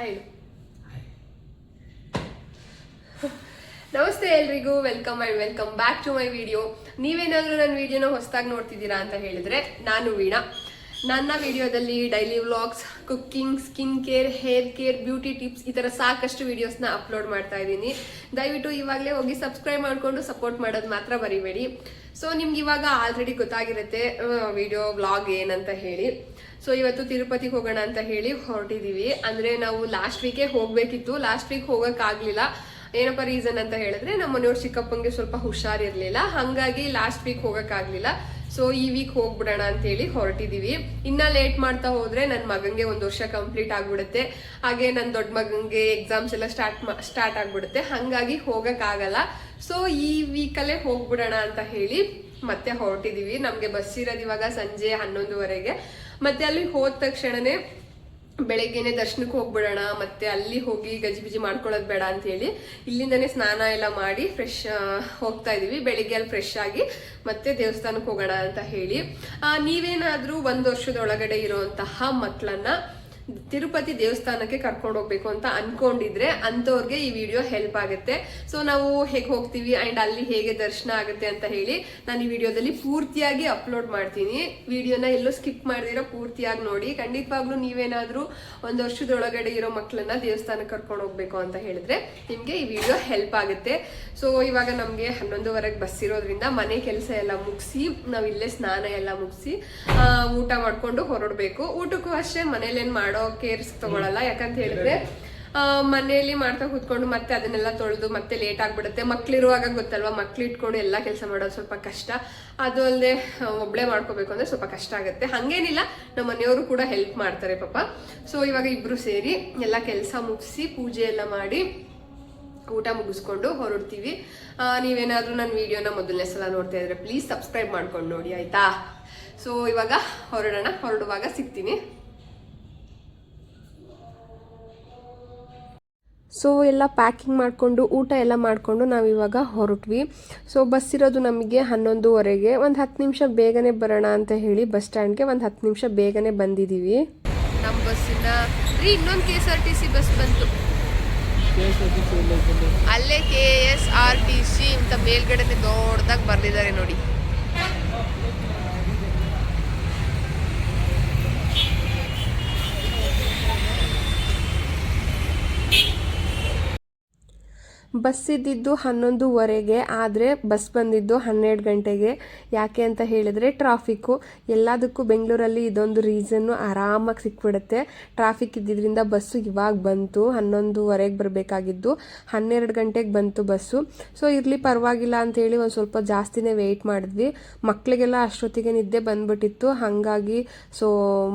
Hi ನಮಸ್ತೆ ಎಲ್ರಿಗೂ, welcome and welcome back to my video. ನೀವೇನಾದರೂ ನನ್ನ ವಿಡಿಯೋನ ಹೊಸದಾಗಿ ನೋಡ್ತಿದ್ದೀರಾ ಅಂತ ಹೇಳಿದ್ರೆ, ನಾನು ವೀಣಾ. ನನ್ನ ವಿಡಿಯೋದಲ್ಲಿ daily vlogs, cooking, skin care, hair care, beauty tips ಈ ಥರ ಸಾಕಷ್ಟು ವಿಡಿಯೋಸ್ನ ಅಪ್ಲೋಡ್ ಮಾಡ್ತಾ ಇದ್ದೀನಿ. ದಯವಿಟ್ಟು ಇವಾಗಲೇ ಹೋಗಿ ಸಬ್ಸ್ಕ್ರೈಬ್ ಮಾಡಿಕೊಂಡು ಸಪೋರ್ಟ್ ಮಾಡೋದು ಮಾತ್ರ ಬರಿಬೇಡಿ. ಸೊ ನಿಮ್ಗೆ ಇವಾಗ ಆಲ್ರೆಡಿ ಗೊತ್ತಾಗಿರುತ್ತೆ ವಿಡಿಯೋ ವ್ಲಾಗ್ ಏನಂತ ಹೇಳಿ. ಸೊ ಇವತ್ತು ತಿರುಪತಿಗೆ ಹೋಗೋಣ ಅಂತ ಹೇಳಿ ಹೊರಟಿದ್ದೀವಿ. ಅಂದರೆ ನಾವು ಲಾಸ್ಟ್ ವೀಕೇ ಹೋಗಬೇಕಿತ್ತು, ಲಾಸ್ಟ್ ವೀಕ್ ಹೋಗೋಕ್ಕಾಗಲಿಲ್ಲ. ಏನಪ್ಪ ರೀಸನ್ ಅಂತ ಹೇಳಿದ್ರೆ, ನಮ್ಮ ಮನೆಯವ್ರ ಚಿಕ್ಕಪ್ಪಂಗೆ ಸ್ವಲ್ಪ ಹುಷಾರಿರ್ಲಿಲ್ಲ, ಹಾಗಾಗಿ ಲಾಸ್ಟ್ ವೀಕ್ ಹೋಗೋಕ್ಕಾಗಲಿಲ್ಲ. ಸೊ ಈ ವೀಕ್ ಹೋಗ್ಬಿಡೋಣ ಅಂತೇಳಿ ಹೊರಟಿದ್ದೀವಿ. ಇನ್ನ ಲೇಟ್ ಮಾಡ್ತಾ ಹೋದ್ರೆ ನನ್ನ ಮಗಂಗೆ 1 ವರ್ಷ ಕಂಪ್ಲೀಟ್ ಆಗ್ಬಿಡುತ್ತೆ, ಹಾಗೆ ನನ್ನ ದೊಡ್ಡ ಮಗಂಗೆ ಎಕ್ಸಾಮ್ಸ್ ಎಲ್ಲ ಸ್ಟಾರ್ಟ್ ಆಗ್ಬಿಡುತ್ತೆ, ಹಾಗಾಗಿ ಹೋಗೋಕ್ಕಾಗಲ್ಲ. ಸೊ ಈ ವೀಕಲ್ಲೇ ಹೋಗ್ಬಿಡೋಣ ಅಂತ ಹೇಳಿ ಮತ್ತೆ ಹೊರಟಿದ್ದೀವಿ. ನಮಗೆ ಬಸ್ ಇರೋದು ಇವಾಗ ಸಂಜೆ 11:30ಗೆ. ಮತ್ತೆ ಅಲ್ಲಿ ಹೋದ ತಕ್ಷಣನೇ ಬೆಳಗ್ಗೆನೆ ದರ್ಶನಕ್ಕೆ ಹೋಗ್ಬಿಡೋಣ, ಮತ್ತೆ ಅಲ್ಲಿ ಹೋಗಿ ಗಜಿಬಿಜಿ ಮಾಡ್ಕೊಳ್ಳೋದು ಬೇಡ ಅಂತ ಹೇಳಿ ಇಲ್ಲಿಂದನೇ ಸ್ನಾನ ಎಲ್ಲ ಮಾಡಿ ಫ್ರೆಶ್ ಹೋಗ್ತಾ ಇದೀವಿ. ಬೆಳಿಗ್ಗೆ ಅಲ್ಲಿ ಫ್ರೆಶ್ ಆಗಿ ಮತ್ತೆ ದೇವಸ್ಥಾನಕ್ಕೆ ಹೋಗೋಣ ಅಂತ ಹೇಳಿ. ನೀವೇನಾದ್ರೂ 1 ವರ್ಷದೊಳಗಡೆ ಇರುವಂತಹ ಮಕ್ಕಳನ್ನ ತಿರುಪತಿ ದೇವಸ್ಥಾನಕ್ಕೆ ಕರ್ಕೊಂಡು ಹೋಗ್ಬೇಕು ಅಂತ ಅನ್ಕೊಂಡಿದ್ರೆ ಅಂಥವ್ರಿಗೆ ಈ ವಿಡಿಯೋ ಹೆಲ್ಪ್ ಆಗುತ್ತೆ. ಸೊ ನಾವು ಹೇಗೆ ಹೋಗ್ತೀವಿ ಅಂಡ್ ಅಲ್ಲಿ ಹೇಗೆ ದರ್ಶನ ಆಗುತ್ತೆ ಅಂತ ಹೇಳಿ ನಾನು ಈ ವಿಡಿಯೋದಲ್ಲಿ ಪೂರ್ತಿಯಾಗಿ ಅಪ್ಲೋಡ್ ಮಾಡ್ತೀನಿ. ವಿಡಿಯೋನ ಎಲ್ಲೂ ಸ್ಕಿಪ್ ಮಾಡ್ದಿರೋ ಪೂರ್ತಿಯಾಗಿ ನೋಡಿ. ಖಂಡಿತವಾಗ್ಲೂ ನೀವೇನಾದ್ರೂ 1 ವರ್ಷದೊಳಗಡೆ ಇರೋ ಮಕ್ಕಳನ್ನ ದೇವಸ್ಥಾನಕ್ಕೆ ಕರ್ಕೊಂಡು ಹೋಗ್ಬೇಕು ಅಂತ ಹೇಳಿದ್ರೆ ನಿಮ್ಗೆ ಈ ವಿಡಿಯೋ ಹೆಲ್ಪ್ ಆಗುತ್ತೆ. ಸೊ ಇವಾಗ ನಮ್ಗೆ 11:30ಗೆ ಬಸ್ ಇರೋದ್ರಿಂದ ಮನೆ ಕೆಲಸ ಎಲ್ಲ ಮುಗಿಸಿ ನಾವ್ ಇಲ್ಲೇ ಸ್ನಾನ ಎಲ್ಲ ಮುಗಿಸಿ ಊಟ ಮಾಡ್ಕೊಂಡು ಹೊರಡ್ಬೇಕು. ಊಟಕ್ಕೂ ಅಷ್ಟೇ ಮನೇಲೇನ್ ಮಾಡೋ ಕೇರ್ಸ್ ತಗೊಳಲ್ಲ, ಯಾಕಂತ ಹೇಳಿದ್ರೆ ಮನೆಯಲ್ಲಿ ಮಾಡ್ತಾ ಕೂತ್ಕೊಂಡು ಮತ್ತೆ ಅದನ್ನೆಲ್ಲ ತೊಳೆದು ಮತ್ತೆ ಲೇಟ್ ಆಗ್ಬಿಡುತ್ತೆ. ಮಕ್ಳಿರುವಾಗ ಗೊತ್ತಲ್ವಾ, ಮಕ್ಳು ಇಟ್ಕೊಂಡು ಎಲ್ಲ ಕೆಲಸ ಮಾಡೋದು ಸ್ವಲ್ಪ ಕಷ್ಟ. ಅದು ಅಲ್ಲದೆ ಒಬ್ಳೆ ಮಾಡ್ಕೋಬೇಕು ಅಂದ್ರೆ ಸ್ವಲ್ಪ ಕಷ್ಟ ಆಗುತ್ತೆ. ಹಂಗೇನಿಲ್ಲ, ನಮ್ಮ ಮನೆಯವರು ಕೂಡ ಹೆಲ್ಪ್ ಮಾಡ್ತಾರೆ ಪಾಪ. ಸೊ ಇವಾಗ ಇಬ್ರು ಸೇರಿ ಎಲ್ಲ ಕೆಲಸ ಮುಗಿಸಿ ಪೂಜೆ ಎಲ್ಲ ಮಾಡಿ ಊಟ ಮುಗಿಸ್ಕೊಂಡು ಹೊರಡ್ತೀವಿ. ನೀವೇನಾದ್ರೂ ನನ್ನ ವಿಡಿಯೋನ ಮೊದಲನೇ ಸಲ ನೋಡ್ತಾ ಇದ್ರೆ ಪ್ಲೀಸ್ ಸಬ್ಸ್ಕ್ರೈಬ್ ಮಾಡ್ಕೊಂಡು ನೋಡಿ, ಆಯ್ತಾ? ಸೊ ಇವಾಗ ಹೊರಡುವಾಗ ಸಿಗ್ತೀನಿ. ಸೊ ಎಲ್ಲ ಪ್ಯಾಕಿಂಗ್ ಮಾಡಿಕೊಂಡು ಊಟ ಎಲ್ಲ ಮಾಡಿಕೊಂಡು ನಾವಿವಾಗ ಹೊರಟ್ವಿ. ಸೊ ಬಸ್ ಇರೋದು ನಮಗೆ 11:30ಗೆ. ಒಂದು 10 ನಿಮಿಷ ಬೇಗನೆ ಬರೋಣ ಅಂತ ಹೇಳಿ ಬಸ್ ಸ್ಟ್ಯಾಂಡ್ಗೆ ಒಂದು 10 ನಿಮಿಷ ಬೇಗನೆ ಬಂದಿದ್ದೀವಿ. ನಮ್ಮ ಬಸ್ಸಿಂದ ಇನ್ನೊಂದು KSRTC ಬಸ್ ಬಂತು. ಅಲ್ಲೇ KSRTC ಅಂತ ಮೇಲ್ಗಡೆ ದೊಡ್ಡದಾಗಿ ಬರ್ದಿದ್ದಾರೆ ನೋಡಿ. ಬಸ್ ಇದ್ದಿದ್ದು 11:30ಗೆ, ಆದರೆ ಬಸ್ ಬಂದಿದ್ದು 12 ಗಂಟೆಗೆ. ಯಾಕೆ ಅಂತ ಹೇಳಿದರೆ ಟ್ರಾಫಿಕ್ಕು. ಎಲ್ಲದಕ್ಕೂ ಬೆಂಗಳೂರಲ್ಲಿ ಇದೊಂದು ರೀಸನ್ನು, ಆರಾಮಾಗಿ ಸಿಕ್ಬಿಡುತ್ತೆ. ಟ್ರಾಫಿಕ್ ಇದ್ದಿದ್ದರಿಂದ ಬಸ್ಸು ಇವಾಗ ಬಂತು. 11:30ಗೆ ಬರಬೇಕಾಗಿದ್ದು 12 ಗಂಟೆಗೆ ಬಂತು ಬಸ್ಸು. ಸೊ ಇರಲಿ ಪರವಾಗಿಲ್ಲ ಅಂತೇಳಿ ಒಂದು ಸ್ವಲ್ಪ ಜಾಸ್ತಿನೇ ವೆಯ್ಟ್ ಮಾಡಿದ್ವಿ. ಮಕ್ಕಳಿಗೆಲ್ಲ ಅಷ್ಟೊತ್ತಿಗೆ ನಿದ್ದೆ ಬಂದ್ಬಿಟ್ಟಿತ್ತು, ಹಾಗಾಗಿ ಸೊ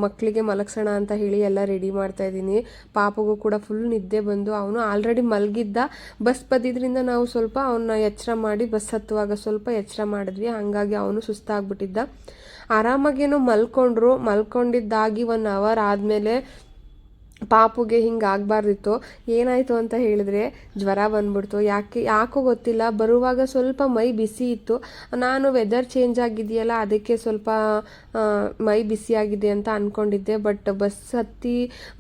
ಮಕ್ಕಳಿಗೆ ಮಲಗಿಸೋಣ ಅಂತ ಹೇಳಿ ಎಲ್ಲ ರೆಡಿ ಮಾಡ್ತಾಯಿದ್ದೀನಿ. ಪಾಪಗೂ ಕೂಡ ಫುಲ್ ನಿದ್ದೆ ಬಂದು ಅವನು ಆಲ್ರೆಡಿ ಮಲಗಿದ್ದ. ಬಸ್ ಬದಿದ್ರಿಂದ ನಾವು ಸ್ವಲ್ಪ ಅವನ್ನ ಎಚ್ಚರ ಮಾಡಿ ಬಸ್ ಹತ್ತುವಾಗ ಸ್ವಲ್ಪ ಎಚ್ಚರ ಮಾಡಿದ್ವಿ, ಹಾಗಾಗಿ ಅವನು ಸುಸ್ತಾಗ್ಬಿಟ್ಟಿದ್ದ. ಆರಾಮಾಗೇನೋ ಮಲ್ಕೊಂಡಿದ್ದಾಗಿ 1 ಅವರ್ ಆದಮೇಲೆ ಪಾಪುಗೆ ಹಿಂಗೆ ಆಗಬಾರ್ದಿತ್ತು. ಏನಾಯಿತು ಅಂತ ಹೇಳಿದ್ರೆ ಜ್ವರ ಬಂದ್ಬಿಡ್ತು. ಯಾಕೋ ಗೊತ್ತಿಲ್ಲ. ಬರುವಾಗ ಸ್ವಲ್ಪ ಮೈ ಬಿಸಿ ಇತ್ತು. ನಾನು ವೆದರ್ ಚೇಂಜ್ ಆಗಿದೆಯಲ್ಲ ಅದಕ್ಕೆ ಸ್ವಲ್ಪ ಮೈ ಬಿಸಿಯಾಗಿದೆ ಅಂತ ಅಂದ್ಕೊಂಡಿದ್ದೆ. ಬಟ್ ಬಸ್ ಹತ್ತಿ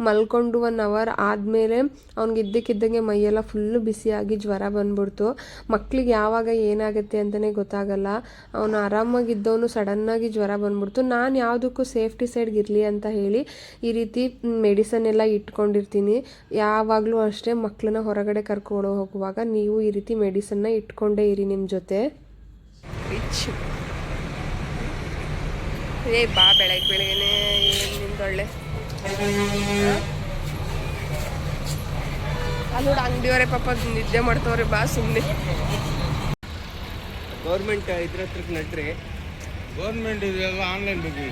ಮಲ್ಕೊಂಡು 1 ಅವರ್ ಆದಮೇಲೆ ಅವ್ನಿಗೆ ಇದ್ದಕ್ಕಿದ್ದಂಗೆ ಮೈಯೆಲ್ಲ ಫುಲ್ಲು ಬಿಸಿಯಾಗಿ ಜ್ವರ ಬಂದ್ಬಿಡ್ತು. ಮಕ್ಳಿಗೆ ಯಾವಾಗ ಏನಾಗುತ್ತೆ ಅಂತಲೇ ಗೊತ್ತಾಗಲ್ಲ. ಅವನು ಆರಾಮಾಗಿದ್ದವನು ಸಡನ್ನಾಗಿ ಜ್ವರ ಬಂದ್ಬಿಡ್ತು. ನಾನು ಯಾವುದಕ್ಕೂ ಸೇಫ್ಟಿ ಸೈಡ್ಗೆ ಇರಲಿ ಅಂತ ಹೇಳಿ ಈ ರೀತಿ ಮೆಡಿಸನ್ ಎಲ್ಲ ಇಟ್ಕೊಂಡಿರ್ತೀನಿ. ಯಾವಾಗಲೂ ಅಷ್ಟೇ ಮಕ್ಕಳನ್ನ ಹೊರಗಡೆ ಕರ್ಕೊಂಡು ಹೋಗುವಾಗ ನೀವು ಈ ರೀತಿ ಮೆಡಿಸನ್ನ ಇಟ್ಕೊಂಡೇ ಇರಿ ನಿಮ್ಮ ಜೊತೆ. ಬಾ ಬೆಳಗ್ಗೆನೆ ನಿಂದೊಳ್ಳೆ ಅಲ್ಲೋಡ ಅಂಗಡಿಯವರೇ ಪಾಪ ನಿದ್ದೆ ಮಾಡ್ತವ್ರೆ. ಬಾ ಸುಮ್ಮನೆ ಗೌರ್ಮೆಂಟ್ ಇದ್ರ ಹತ್ರಕ್ಕೆ ನಟ್ರಿ. ಗೌರ್ಮೆಂಟ್ ಇದೆಲ್ಲ ಆನ್ಲೈನ್ ಬಗ್ಗೆ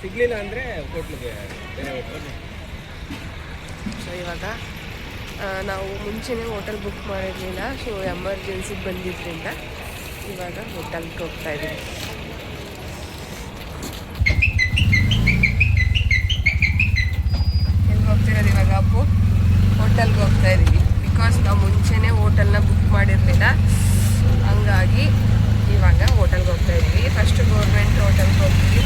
ಸಿಗ್ಲಿಲ್ಲ ಅಂದರೆ ಹೋಟ್ಲಿಗೆ. ಸೊ ಇವಾಗ ನಾವು ಮುಂಚೆನೇ ಹೋಟೆಲ್ ಬುಕ್ ಮಾಡಿರಲಿಲ್ಲ. ಸೊ ಎಮರ್ಜೆನ್ಸಿಗೆ ಬಂದಿದ್ದರಿಂದ ಇವಾಗ ಹೋಟೆಲ್ಗೆ ಹೋಗ್ತಾ ಇದ್ದೀವಿ. ಎಲ್ಲಿ ಹೋಗ್ತಿರೋದು ಇವಾಗ? ಅಪ್ಪು ಹೋಟೆಲ್ಗೆ ಹೋಗ್ತಾ ಇದ್ದೀವಿ. ಬಿಕಾಸ್ ನಾವು ಮುಂಚೆನೇ ಹೋಟೆಲ್ನ ಬುಕ್ ಮಾಡಿರಲಿಲ್ಲ, ಹಂಗಾಗಿ ಇವಾಗ ಹೋಟೆಲ್ಗೆ ಹೋಗ್ತಾ ಇದ್ದೀವಿ. ಫಸ್ಟ್ ಗೌರ್ಮೆಂಟ್ ಹೋಟೆಲ್ಗೆ ಹೋಗ್ತೀವಿ.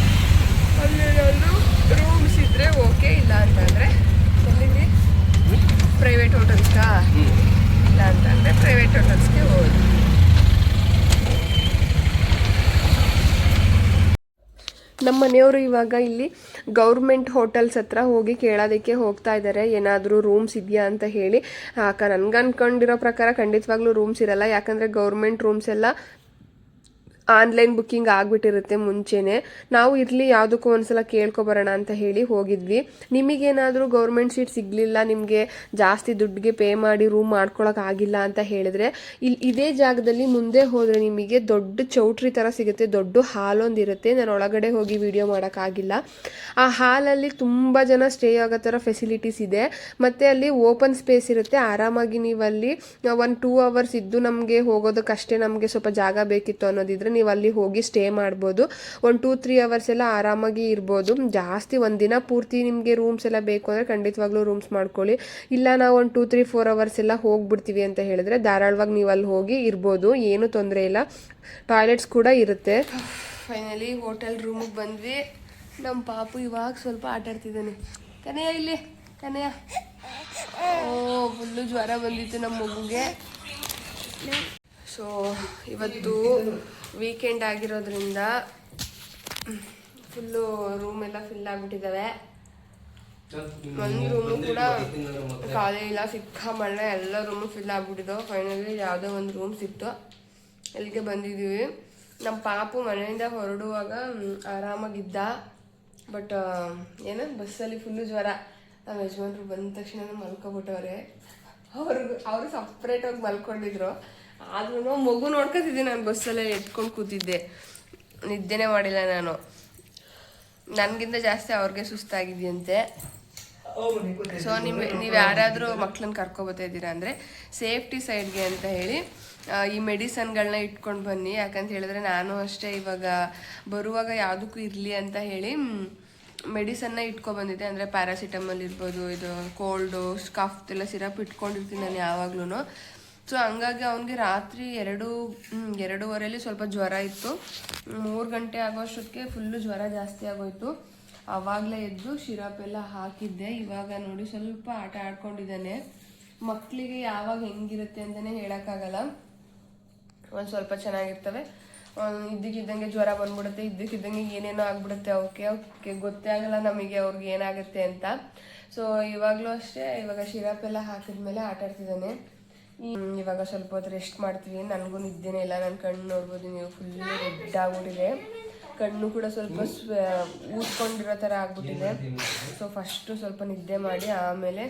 ಅಲ್ಲೇನಾದರೂ ರೂಮ್ಸ್ ಇದ್ದರೆ ಓಕೆ, ಇಲ್ಲ ಅಂತಂದರೆ ಎಲ್ಲಿಂದ ಪ್ರೈವೇಟ್ ಹೋಟೆಲ್ಸ್ಗಾ? ಇಲ್ಲ ಅಂತಂದರೆ ಪ್ರೈವೇಟ್ ಹೋಟೆಲ್ಸ್ಗೆ ಹೋಗೋದು. ನಮ್ಮ ಮನೆಯವರು ಇವಾಗ ಇಲ್ಲಿ ಗೌರ್ಮೆಂಟ್ ಹೋಟೆಲ್ಸ್ ಹತ್ರ ಹೋಗಿ ಕೇಳೋದಕ್ಕೆ ಹೋಗ್ತಾ ಇದ್ದಾರೆ, ಏನಾದರೂ ರೂಮ್ಸ್ ಇದೆಯಾ ಅಂತ ಹೇಳಿ. ನನಗೆ ಅನ್ಕೊಂಡಿರೋ ಪ್ರಕಾರ ಖಂಡಿತವಾಗ್ಲೂ ರೂಮ್ಸ್ ಇರಲ್ಲ, ಯಾಕಂದರೆ ಗೌರ್ಮೆಂಟ್ ರೂಮ್ಸ್ ಎಲ್ಲ ಆನ್ಲೈನ್ ಬುಕ್ಕಿಂಗ್ ಆಗಿಬಿಟ್ಟಿರುತ್ತೆ ಮುಂಚೆನೇ. ನಾವು ಇರಲಿ ಯಾವುದಕ್ಕೂ ಒಂದ್ಸಲ ಕೇಳ್ಕೊಬರೋಣ ಅಂತ ಹೇಳಿ ಹೋಗಿದ್ವಿ. ನಿಮಗೇನಾದರೂ ಗೌರ್ಮೆಂಟ್ ಸೀಟ್ ಸಿಗಲಿಲ್ಲ, ನಿಮಗೆ ಜಾಸ್ತಿ ದುಡ್ಡಿಗೆ ಪೇ ಮಾಡಿ ರೂಮ್ ಮಾಡ್ಕೊಳಕ್ಕಾಗಿಲ್ಲ ಅಂತ ಹೇಳಿದ್ರೆ ಇದೇ ಜಾಗದಲ್ಲಿ ಮುಂದೆ ಹೋದರೆ ನಿಮಗೆ ದೊಡ್ಡ ಚೌಟ್ರಿ ಥರ ಸಿಗುತ್ತೆ, ದೊಡ್ಡ ಹಾಲೊಂದು ಇರುತ್ತೆ. ನಾನು ಒಳಗಡೆ ಹೋಗಿ ವಿಡಿಯೋ ಮಾಡೋಕ್ಕಾಗಿಲ್ಲ. ಆ ಹಾಲಲ್ಲಿ ತುಂಬ ಜನ ಸ್ಟೇ ಆಗೋ ಥರ ಫೆಸಿಲಿಟೀಸ್ ಇದೆ, ಮತ್ತು ಅಲ್ಲಿ ಓಪನ್ ಸ್ಪೇಸ್ ಇರುತ್ತೆ. ಆರಾಮಾಗಿ ನೀವು ಅಲ್ಲಿ 1-2 ಅವರ್ಸ್ ಇದ್ದು ನಮಗೆ ಹೋಗೋದಕ್ಕಷ್ಟೇ ನಮಗೆ ಸ್ವಲ್ಪ ಜಾಗ ಬೇಕಿತ್ತು ಅನ್ನೋದಿದ್ರೆ ನೀವು ಅಲ್ಲಿ ಹೋಗಿ ಸ್ಟೇ ಮಾಡ್ಬೋದು. 1-2-3 ಅವರ್ಸ್ ಎಲ್ಲ ಆರಾಮಾಗಿ ಇರ್ಬೋದು. ಜಾಸ್ತಿ ಒಂದಿನ ಪೂರ್ತಿ ನಿಮಗೆ ರೂಮ್ಸ್ ಎಲ್ಲ ಬೇಕು ಅಂದರೆ ಖಂಡಿತವಾಗ್ಲೂ ರೂಮ್ಸ್ ಮಾಡ್ಕೊಳ್ಳಿ. ಇಲ್ಲ ನಾವು 1-2-3-4 ಅವರ್ಸ್ ಎಲ್ಲ ಹೋಗ್ಬಿಡ್ತೀವಿ ಅಂತ ಹೇಳಿದ್ರೆ ಧಾರಾಳವಾಗಿ ನೀವು ಅಲ್ಲಿ ಹೋಗಿ ಇರ್ಬೋದು, ಏನೂ ತೊಂದರೆ ಇಲ್ಲ. ಟಾಯ್ಲೆಟ್ಸ್ ಕೂಡ ಇರುತ್ತೆ. ಫೈನಲಿ ಹೋಟೆಲ್ ರೂಮಿಗೆ ಬಂದ್ವಿ. ನಮ್ಮ ಪಾಪು ಇವಾಗ ಸ್ವಲ್ಪ ಆಟ ಆಡ್ತಿದ್ದಾನೆ. ಕನೆಯ ಇಲ್ಲಿ ಕನೆಯ. ಫುಲ್ಲು ಜ್ವರ ಬಂದಿತ್ತು ನಮ್ಮ ಮಗುಗೆ. ಸೊ ಇವತ್ತು ವೀಕೆಂಡ್ ಆಗಿರೋದ್ರಿಂದ ಫುಲ್ಲು ರೂಮ್ ಎಲ್ಲ ಫಿಲ್ ಆಗಿಬಿಟ್ಟಿದ್ದಾವೆ. ಒಂದು ರೂಮು ಕೂಡ ಖಾಲಿ ಇಲ್ಲ, ಸಿಕ್ಕ ಮಳೆ, ಎಲ್ಲ ರೂಮು ಫಿಲ್ ಆಗಿಬಿಟ್ಟಿದ್ದವು. ಫೈನಲಿ ಯಾವುದೋ ಒಂದು ರೂಮ್ ಸಿಕ್ತು, ಇಲ್ಲಿಗೆ ಬಂದಿದ್ದೀವಿ. ನಮ್ಮ ಪಾಪು ಮನೆಯಿಂದ ಹೊರಡುವಾಗ ಆರಾಮಾಗಿದ್ದ, ಬಟ್ ಏನು ಬಸ್ಸಲ್ಲಿ ಫುಲ್ಲು ಜ್ವರ. ನಮ್ಮ ಯಜಮಾನ್ರು ಬಂದ ತಕ್ಷಣ ಮಲ್ಕೊಬಿಟ್ಟವ್ರೆ. ಅವರು ಸಪ್ರೇಟಾಗಿ ಮಲ್ಕೊಂಡಿದ್ರು. ಆದ್ರೂ ಮಗು ನೋಡ್ಕೊತಿದ್ದೆ, ನಾನು ಬಸ್ಸಲ್ಲೇ ಎತ್ಕೊಂಡು ಕೂತಿದ್ದೆ, ನಿದ್ದೆನೇ ಮಾಡಿಲ್ಲ ನಾನು. ನನಗಿಂತ ಜಾಸ್ತಿ ಅವ್ರಿಗೆ ಸುಸ್ತಾಗಿದೆಯಂತೆ. ಸೊ ನೀವು ಯಾರಾದರೂ ಮಕ್ಳನ್ನ ಕರ್ಕೊಬತ್ತಾ ಇದ್ದೀರಾ ಅಂದರೆ ಸೇಫ್ಟಿ ಸೈಡ್ಗೆ ಅಂತ ಹೇಳಿ ಈ ಮೆಡಿಸನ್ಗಳನ್ನ ಇಟ್ಕೊಂಡು ಬನ್ನಿ. ಯಾಕಂತ ಹೇಳಿದ್ರೆ ನಾನು ಅಷ್ಟೇ ಇವಾಗ ಬರುವಾಗ ಯಾವುದಕ್ಕೂ ಇರಲಿ ಅಂತ ಹೇಳಿ ಮೆಡಿಸನ್ನ ಇಟ್ಕೊಬಂದಿದ್ದೆ. ಅಂದರೆ ಪ್ಯಾರಾಸಿಟಮಲ್ ಇರ್ಬೋದು, ಇದು ಕೋಲ್ಡು ಕಫ್ ಎಲ್ಲ ಸಿರಪ್ ಇಟ್ಕೊಂಡಿರ್ತೀನಿ ನಾನು ಯಾವಾಗ್ಲೂ. ಸೊ ಹಂಗಾಗಿ ಅವನಿಗೆ ರಾತ್ರಿ 2-2:30 ಸ್ವಲ್ಪ ಜ್ವರ ಇತ್ತು. 3 ಗಂಟೆ ಆಗೋಷ್ಟೊತ್ತಿಗೆ ಫುಲ್ಲು ಜ್ವರ ಜಾಸ್ತಿ ಆಗೋಯ್ತು. ಆವಾಗಲೇ ಎದ್ದು ಸಿರಪ್ ಎಲ್ಲ ಹಾಕಿದ್ದೆ. ಇವಾಗ ನೋಡಿ ಸ್ವಲ್ಪ ಆಟ ಆಡ್ಕೊಂಡಿದ್ದಾನೆ. ಮಕ್ಕಳಿಗೆ ಯಾವಾಗ ಹೆಂಗಿರುತ್ತೆ ಅಂತಲೇ ಹೇಳೋಕ್ಕಾಗಲ್ಲ. ಒಂದು ಸ್ವಲ್ಪ ಚೆನ್ನಾಗಿರ್ತವೆ, ಇದ್ದಕ್ಕಿದ್ದಂಗೆ ಜ್ವರ ಬಂದ್ಬಿಡುತ್ತೆ, ಇದ್ದಕ್ಕಿದ್ದಂಗೆ ಏನೇನೋ ಆಗ್ಬಿಡುತ್ತೆ. ಅವಕ್ಕೆ ಗೊತ್ತೇ ಆಗಲ್ಲ ನಮಗೆ ಅವ್ರಿಗೆ ಏನಾಗುತ್ತೆ ಅಂತ. ಸೊ ಇವಾಗಲೂ ಅಷ್ಟೇ, ಇವಾಗ ಸಿರಪ್ ಎಲ್ಲ ಹಾಕಿದ್ಮೇಲೆ ಆಟ ಆಡ್ತಿದ್ದಾನೆ. ಇವಾಗ ಸ್ವಲ್ಪ ಹೊತ್ತು ರೆಸ್ಟ್ ಮಾಡ್ತೀವಿ. ನನಗೂ ನಿದ್ದೆನೇ ಇಲ್ಲ, ನನ್ನ ಕಣ್ಣು ನೋಡ್ಬೋದು ನೀವು, ಫುಲ್ಲು ರೆಡ್ ಆಗ್ಬಿಟ್ಟಿದೆ. ಕಣ್ಣು ಕೂಡ ಸ್ವಲ್ಪ ಊದ್ಕೊಂಡಿರೋ ಥರ ಆಗ್ಬಿಟ್ಟಿದೆ. ಸೊ ಫಸ್ಟು ಸ್ವಲ್ಪ ನಿದ್ದೆ ಮಾಡಿ ಆಮೇಲೆ